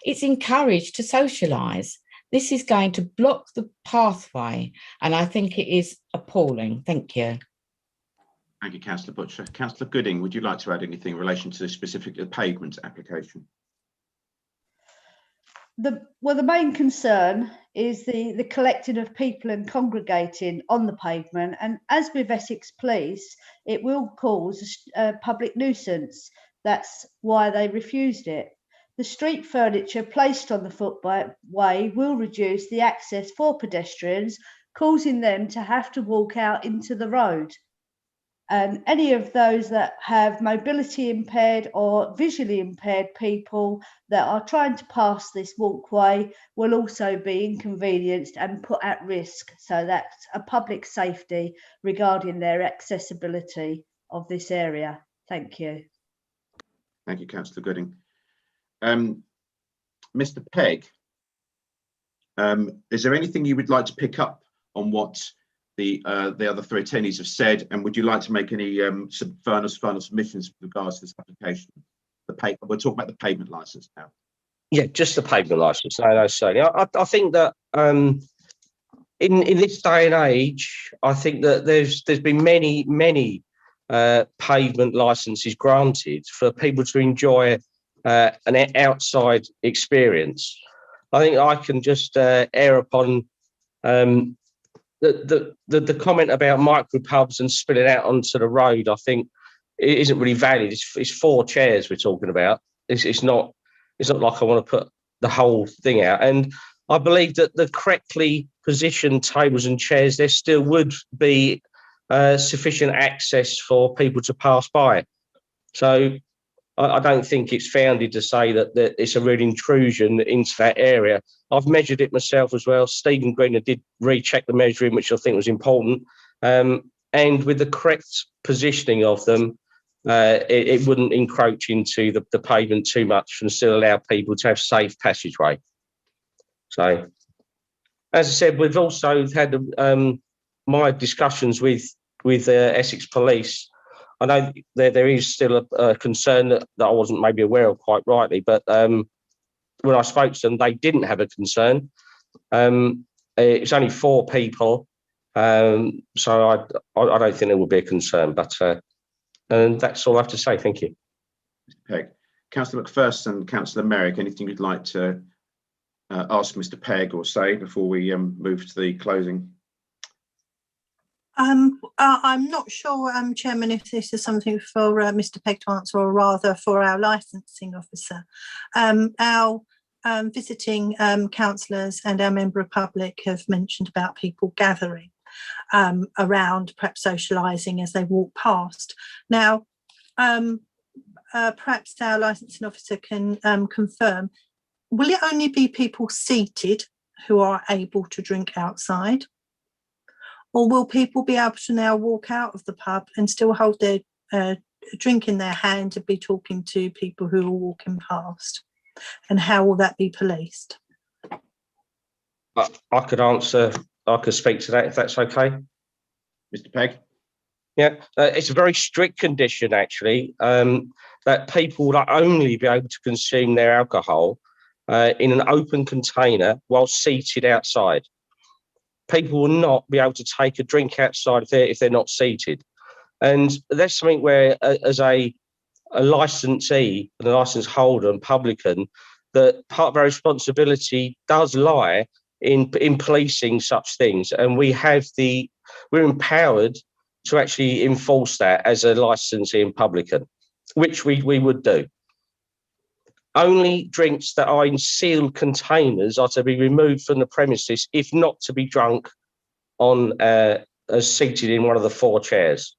It's encouraged to socialise. This is going to block the pathway, and I think it is appalling. Thank you. Thank you, Councillor Butcher. Councillor Gooding, would you like to add anything in relation to specifically the pavement application? The main concern is the collecting of people and congregating on the pavement, and as with Essex Police, it will cause a public nuisance. That's why they refused it. The street furniture placed on the footway will reduce the access for pedestrians, causing them to have to walk out into the road. And any of those that have mobility impaired or visually impaired people that are trying to pass this walkway will also be inconvenienced and put at risk. So that's a public safety regarding their accessibility of this area. Thank you. Thank you, Councillor Gooding. Mr. Pegg, is there anything you would like to pick up on what the other 3 attendees have said, and would you like to make any final submissions with regards to this application? We're talking about the pavement licence now. Yeah, just the pavement licence. No, certainly. I think that in this day and age, I think that there's been many pavement licences granted for people to enjoy an outside experience. I think I can just err upon the comment about micro pubs and spilling out onto the road. I think it isn't really valid. It's 4 chairs we're talking about. It's not like I want to put the whole thing out. And I believe that the correctly positioned tables and chairs, there still would be sufficient access for people to pass by. So I don't think it's founded to say that it's a real intrusion into that area. I've measured it myself as well. Stephen Greener did recheck the measuring, which I think was important. And with the correct positioning of them, it wouldn't encroach into the pavement too much and still allow people to have safe passageway. So, as I said, we've also had my discussions with Essex Police. I know there is still a concern that I wasn't maybe aware of quite rightly, but when I spoke to them, they didn't have a concern. It's only 4 people, so I don't think there will be a concern. But and that's all I have to say. Thank you. Mr. Pegg. Councillor McPherson and Councillor Merrick, anything you'd like to ask Mr. Pegg or say before we move to the closing? I'm not sure, Chairman, if this is something for Mr. Pegg to answer, or rather for our licensing officer. Our visiting councillors and our member of public have mentioned about people gathering around, perhaps socialising as they walk past. Now, perhaps our licensing officer can confirm, will it only be people seated who are able to drink outside? Or will people be able to now walk out of the pub and still hold their drink in their hand and be talking to people who are walking past? And how will that be policed? I could answer, I could speak to that if that's okay. Mr. Pegg? Yeah, it's a very strict condition, actually, that people will only be able to consume their alcohol in an open container while seated outside. People will not be able to take a drink outside if they're not seated. And that's something where, as a licensee and a licence holder and publican, that part of our responsibility does lie in policing such things. And we're empowered to actually enforce that as a licensee and publican, which we would do. Only drinks that are in sealed containers are to be removed from the premises, if not to be drunk on seated in one of the 4 chairs.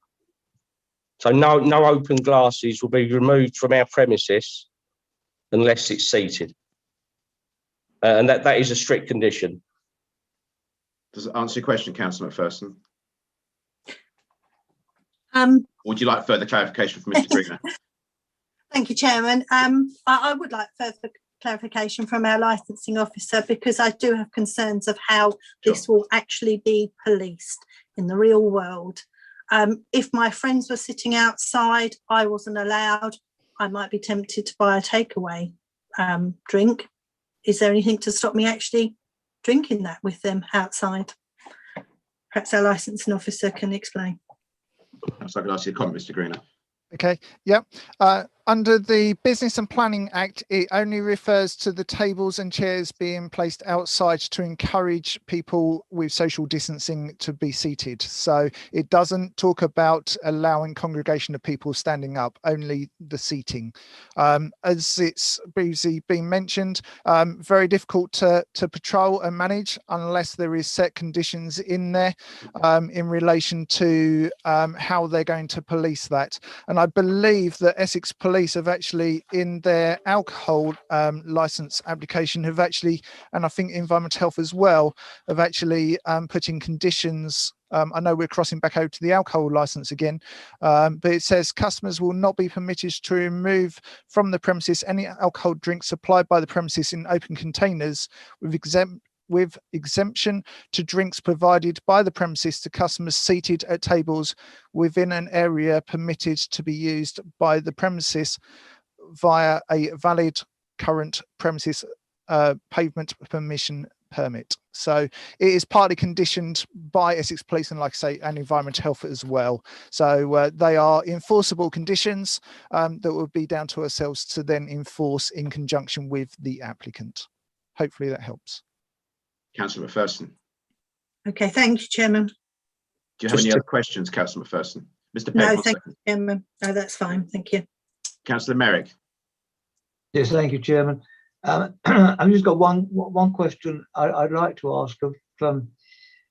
So no open glasses will be removed from our premises unless it's seated. And that is a strict condition. Does it answer your question, Councillor McPherson? Um, Would you like further clarification from Mr. Greener? Thank you, Chairman. I would like further clarification from our licensing officer, because I do have concerns of how this will actually be policed in the real world. If my friends were sitting outside, I wasn't allowed, I might be tempted to buy a takeaway drink. Is there anything to stop me actually drinking that with them outside? Perhaps our licensing officer can explain. So I could ask you a comment, Mr. Greener. Okay, yeah. Under the Business and Planning Act, it only refers to the tables and chairs being placed outside to encourage people with social distancing to be seated. So it doesn't talk about allowing congregation of people standing up, only the seating. As it's previously been mentioned, very difficult to patrol and manage unless there is set conditions in there in relation to how they're going to police that. And I believe that Essex Police have actually, in their alcohol license application, have actually, and I think Environmental Health as well, have actually put in conditions. I know we're crossing back over to the alcohol license again, but it says customers will not be permitted to remove from the premises any alcohol drinks supplied by the premises in open containers with exemption to drinks provided by the premises to customers seated at tables within an area permitted to be used by the premises via a valid current premises pavement permission permit. So it is partly conditioned by Essex Police and, like I say, and Environmental Health as well. So they are enforceable conditions that will be down to ourselves to then enforce in conjunction with the applicant. Hopefully that helps. Councillor McPherson. Okay, thank you, Chairman. Do you have any other questions, Councillor McPherson? Mr. Pegg, No, one thank second. you, Chairman. No, that's fine. Thank you. Councillor Merrick. Yes, thank you, Chairman. I've just got one question I'd like to ask of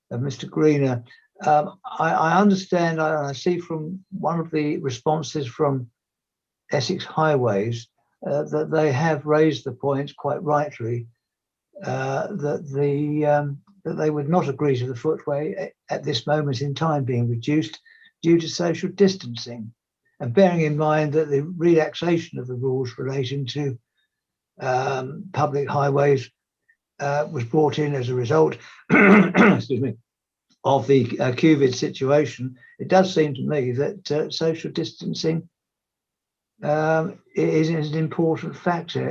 Mr. Greener. I understand, I see from one of the responses from Essex Highways that they have raised the point quite rightly that they would not agree to the footway at this moment in time being reduced due to social distancing, and bearing in mind that the relaxation of the rules relating to public highways was brought in as a result excuse me, of the COVID situation. It does seem to me that social distancing is an important factor.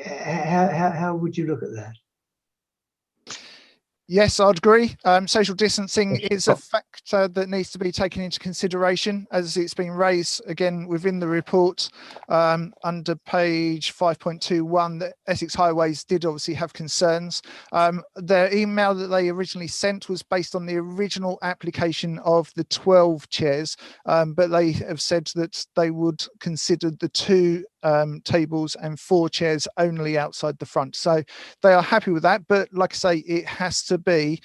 How would you look at that? Yes, I'd agree. Social distancing is a factor that needs to be taken into consideration, as it's been raised again within the report under page 5.21 that Essex Highways did obviously have concerns. Their email that they originally sent was based on the original application of the 12 chairs, but they have said that they would consider the 2 tables and 4 chairs only outside the front. So they are happy with that, but like I say, it has to be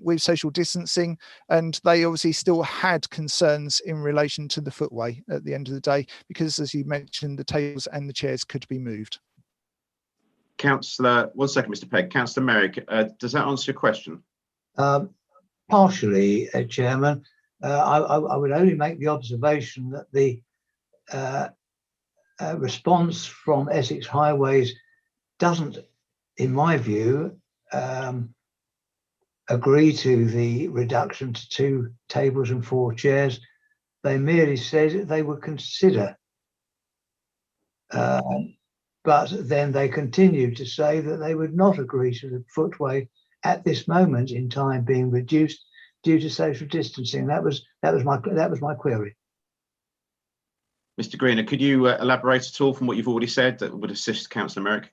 with social distancing, and they obviously still had concerns in relation to the footway at the end of the day, because as you mentioned, the tables and the chairs could be moved. Councillor, 1 second, Mr. Pegg. Councillor Merrick, does that answer your question? Partially, Chairman. I would only make the observation that the response from Essex Highways doesn't, in my view, agree to the reduction to 2 tables and 4 chairs. They merely said they would consider, but then they continued to say that they would not agree to the footway at this moment in time being reduced due to social distancing. That was my query. Mr. Greener, could you elaborate at all from what you've already said that would assist Councillor Merrick?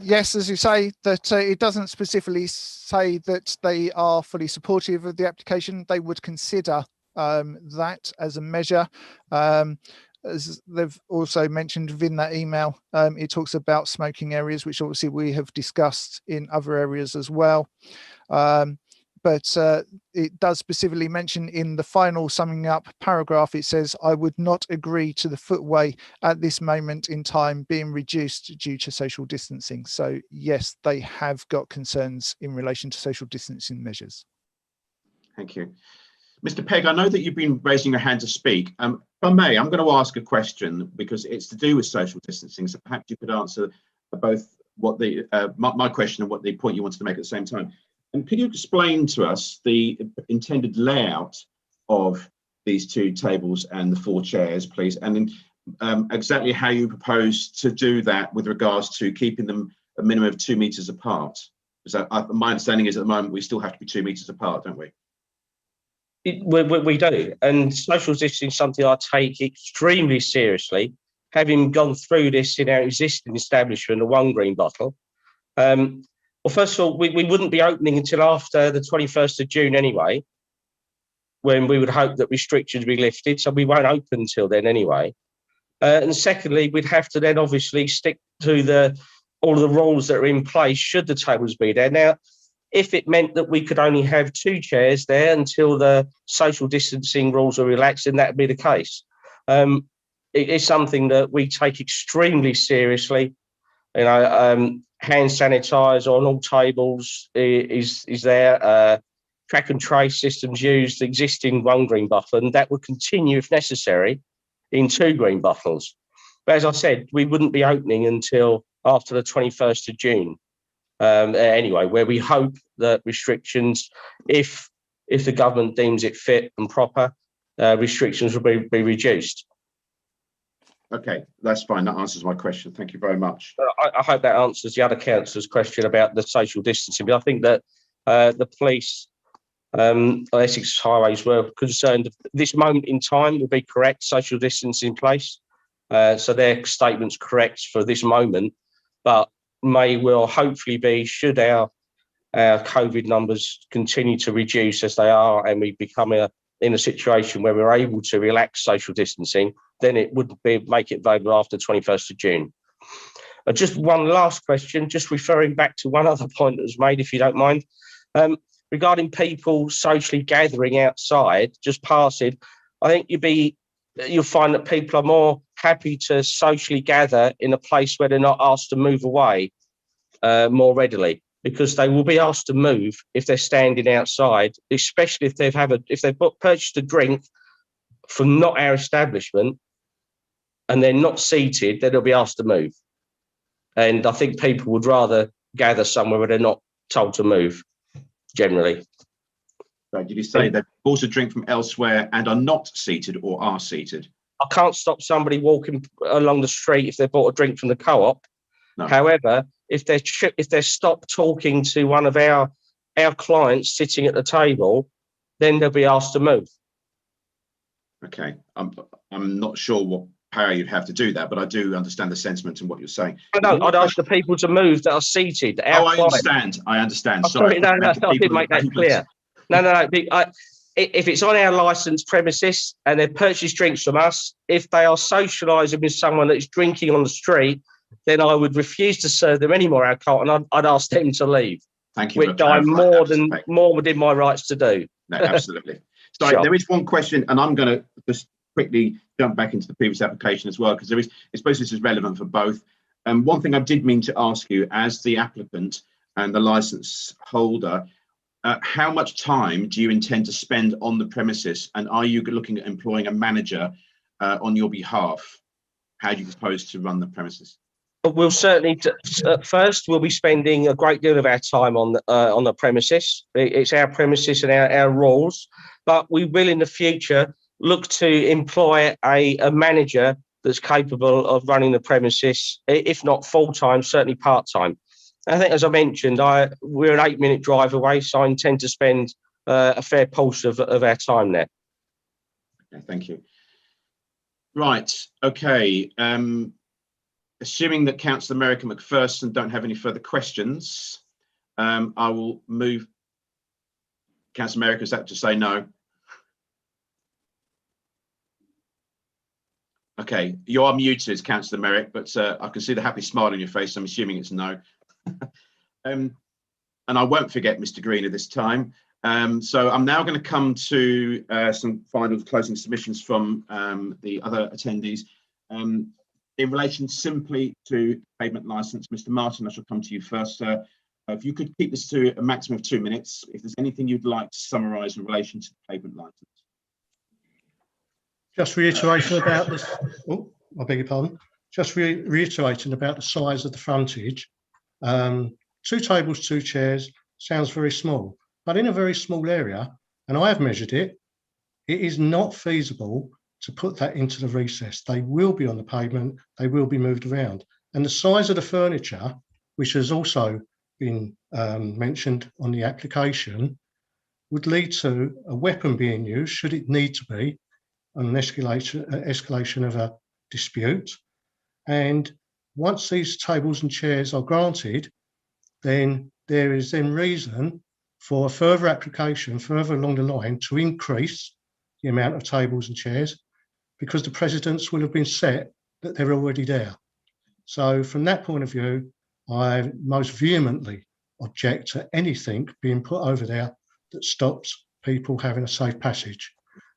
Yes, as you say, that it doesn't specifically say that they are fully supportive of the application. They would consider that as a measure. As they've also mentioned within that email, it talks about smoking areas, which obviously we have discussed in other areas as well. but it does specifically mention in the final summing up paragraph, it says, I would not agree to the footway at this moment in time being reduced due to social distancing. So yes, they have got concerns in relation to social distancing measures. Thank you. Mr. Pegg, I know that you've been raising your hand to speak. If I may, I'm going to ask a question because it's to do with social distancing. So perhaps you could answer both what the my question and what the point you wanted to make at the same time. And could you explain to us the intended layout of these two tables and the 4 chairs, please? And then exactly how you propose to do that with regards to keeping them a minimum of 2 meters apart. So my understanding is at the moment we still have to be 2 meters apart, don't we? We do, and social distancing is something I take extremely seriously, having gone through this in our existing establishment, the One Green Bottle. Well, first of all, we wouldn't be opening until after the 21st of June anyway, when we would hope that restrictions be lifted, so we won't open until then anyway. And secondly, we'd have to then obviously stick to all of the rules that are in place should the tables be there. Now, if it meant that we could only have 2 chairs there until the social distancing rules are relaxed, then that would be the case. It is something that we take extremely seriously. You know, hand sanitizer on all tables is there. Track and trace systems used, existing One Green Bottle, and that would continue if necessary in 2 green bottles. But as I said, we wouldn't be opening until after the 21st of June. Anyway, where we hope that restrictions, if the government deems it fit and proper, restrictions will be reduced. Okay, that's fine. That answers my question. Thank you very much. I hope that answers the other councillor's question about the social distancing. But I think that the police, Essex Highways were concerned. This moment in time would be correct, social distancing in place. So their statement's correct for this moment, but may well hopefully be, should our COVID numbers continue to reduce as they are, and we become in a situation where we're able to relax social distancing, then it would make it available after 21st of June. Just one last question, just referring back to one other point that was made, if you don't mind, regarding people socially gathering outside, just passing. I think you'll find that people are more happy to socially gather in a place where they're not asked to move away more readily, because they will be asked to move if they're standing outside, especially if they've purchased a drink from not our establishment and they're not seated, then they'll be asked to move. And I think people would rather gather somewhere where they're not told to move, generally. So did you say they've bought a drink from elsewhere and are not seated or are seated? I can't stop somebody walking along the street if they've bought a drink from the co-op. No. However, if they're stopped talking to one of our clients sitting at the table, then they'll be asked to move. Okay, I'm not sure what power you'd have to do that, but I do understand the sentiment and what you're saying. No, I'd ask the people to move that are seated. I understand. Oh, sorry, no, I didn't make that clear. No. If it's on our licensed premises and they've purchased drinks from us, if they are socialising with someone that is drinking on the street, then I would refuse to serve them any more alcohol, and I'd ask them to leave. Thank you. Which I'm more within my rights to do. No, absolutely. Sorry, sure. There is one question, and I'm going to just quickly jump back into the previous application as well, because I suppose this is relevant for both. One thing I did mean to ask you, as the applicant and the licence holder, how much time do you intend to spend on the premises, and are you looking at employing a manager on your behalf? How do you propose to run the premises? We'll certainly, first, we'll be spending a great deal of our time on the premises. It's our premises and our rules, but we will in the future look to employ a manager that's capable of running the premises, if not full-time, certainly part-time. I think, as I mentioned, we're an 8-minute drive away, so I intend to spend a fair portion of our time there. Okay, thank you. Right, okay. Assuming that Councillor Merrick and McPherson don't have any further questions, I will move. Councillor Merrick, is that to say no? Okay, you are muted, Councillor Merrick, but I can see the happy smile on your face. So I'm assuming it's no. And I won't forget Mr. Greener this time. So I'm now going to come to some final closing submissions from the other attendees. In relation simply to pavement licence, Mr. Martin, I shall come to you first, sir. If you could keep this to a maximum of 2 minutes, if there's anything you'd like to summarise in relation to the pavement licence. Just reiteration about this. Oh, I beg your pardon. Just reiterating about the size of the frontage. 2 tables, 2 chairs sounds very small, but in a very small area, and I have measured it, it is not feasible to put that into the recess. They will be on the pavement, they will be moved around. And the size of the furniture, which has also been mentioned on the application, would lead to a weapon being used, should it need to be, on an escalation of a dispute. And once these tables and chairs are granted, then there is then reason for a further application further along the line to increase the amount of tables and chairs, because the precedents will have been set that they're already there. So from that point of view, I most vehemently object to anything being put over there that stops people having a safe passage.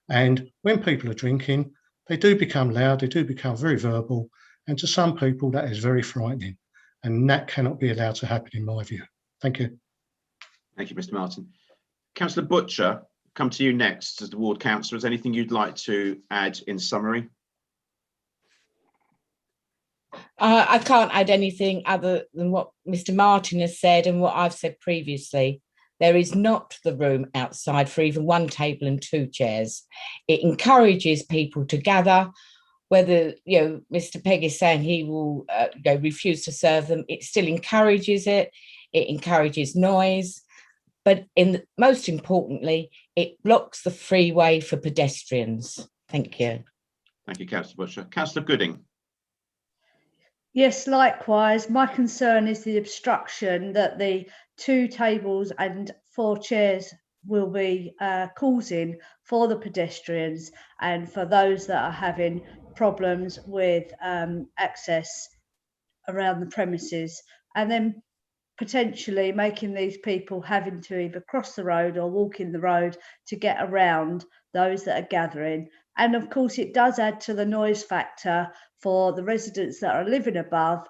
And when people are drinking, they do become loud, they do become very verbal, and to some people that is very frightening, and that cannot be allowed to happen in my view. Thank you. Thank you, Mr. Martin. Councillor Butcher, come to you next as the ward councillor. Is there anything you'd like to add in summary? I can't add anything other than what Mr. Martin has said and what I've said previously. There is not the room outside for even 1 table and 2 chairs. It encourages people to gather. Whether Mr. Pegg is saying he will refuse to serve them, it still encourages it. It encourages noise, but most importantly, it blocks the freeway for pedestrians. Thank you. Thank you, Councillor Butcher. Councillor Gooding. Yes, likewise. My concern is the obstruction that the 2 tables and 4 chairs will be causing for the pedestrians and for those that are having problems with access around the premises, and then potentially making these people having to either cross the road or walk in the road to get around those that are gathering. And of course, it does add to the noise factor for the residents that are living above,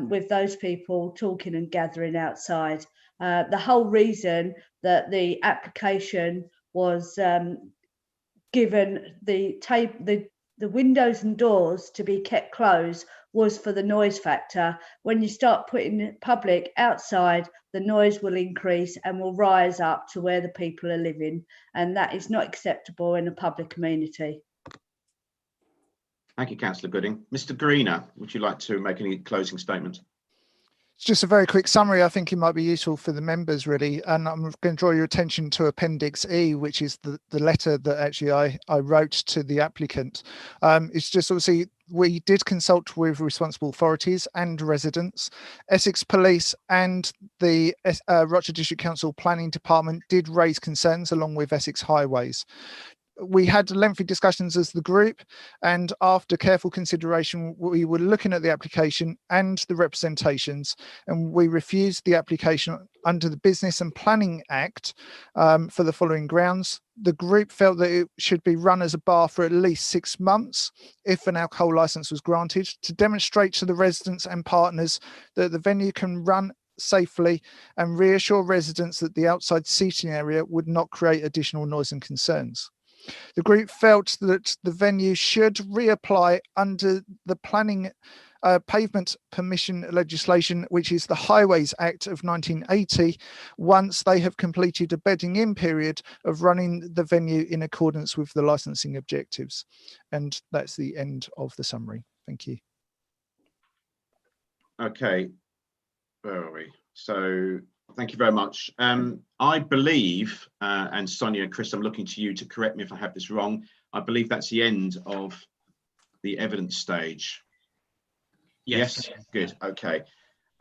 with those people talking and gathering outside. The whole reason that the application was given the windows and doors to be kept closed was for the noise factor. When you start putting public outside, the noise will increase and will rise up to where the people are living, and that is not acceptable in a public amenity. Thank you, Councillor Gooding. Mr. Greener, would you like to make any closing statement? It's just a very quick summary. I think it might be useful for the members, really. And I'm going to draw your attention to Appendix E, which is the letter that actually I wrote to the applicant. It's just obviously we did consult with responsible authorities and residents. Essex Police and the Rochester District Council Planning Department did raise concerns along with Essex Highways. We had lengthy discussions as the group, and after careful consideration, we were looking at the application and the representations, and we refused the application under the Business and Planning Act for the following grounds. The group felt that it should be run as a bar for at least 6 months if an alcohol licence was granted, to demonstrate to the residents and partners that the venue can run safely and reassure residents that the outside seating area would not create additional noise and concerns. The group felt that the venue should reapply under the planning pavement permission legislation, which is the Highways Act of 1980, once they have completed a bedding in period of running the venue in accordance with the licensing objectives. And that's the end of the summary. Thank you. Okay, where are we? So thank you very much. I believe, and Sonia and Chris, I'm looking to you to correct me if I have this wrong. I believe that's the end of the evidence stage. Yes, good, okay.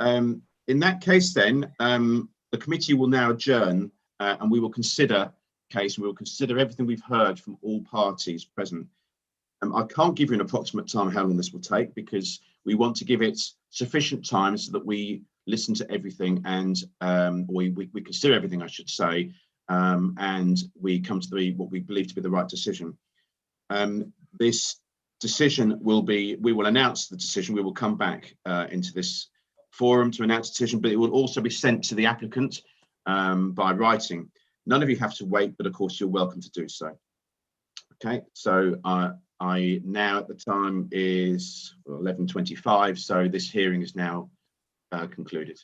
In that case then, the committee will now adjourn and we will consider case, we will consider everything we've heard from all parties present. I can't give you an approximate time how long this will take, because we want to give it sufficient time so that we listen to everything and we consider everything, I should say, and we come to what we believe to be the right decision. This decision we will announce the decision. We will come back into this forum to announce the decision, but it will also be sent to the applicant by writing. None of you have to wait, but of course you're welcome to do so. Okay, so I now, at the time is 11:25, so this hearing is now concluded.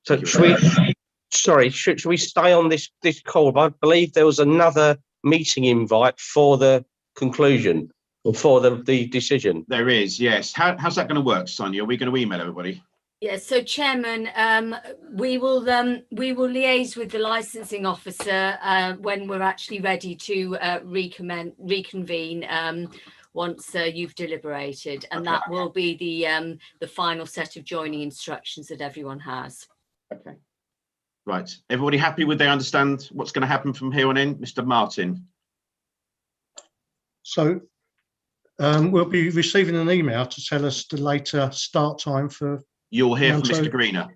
So should we stay on this call? I believe there was another meeting invite for the conclusion or for the decision. There is, yes. How's that going to work, Sonia? Are we going to email everybody? Yes, so Chairman, we will liaise with the licensing officer when we're actually ready to reconvene once you've deliberated, and that will be the final set of joining instructions that everyone has. Okay. Right. Everybody happy? Would they understand what's going to happen from here on in? Mr. Martin. So we'll be receiving an email to tell us the later start time for. You'll hear from So- Mr. Greener.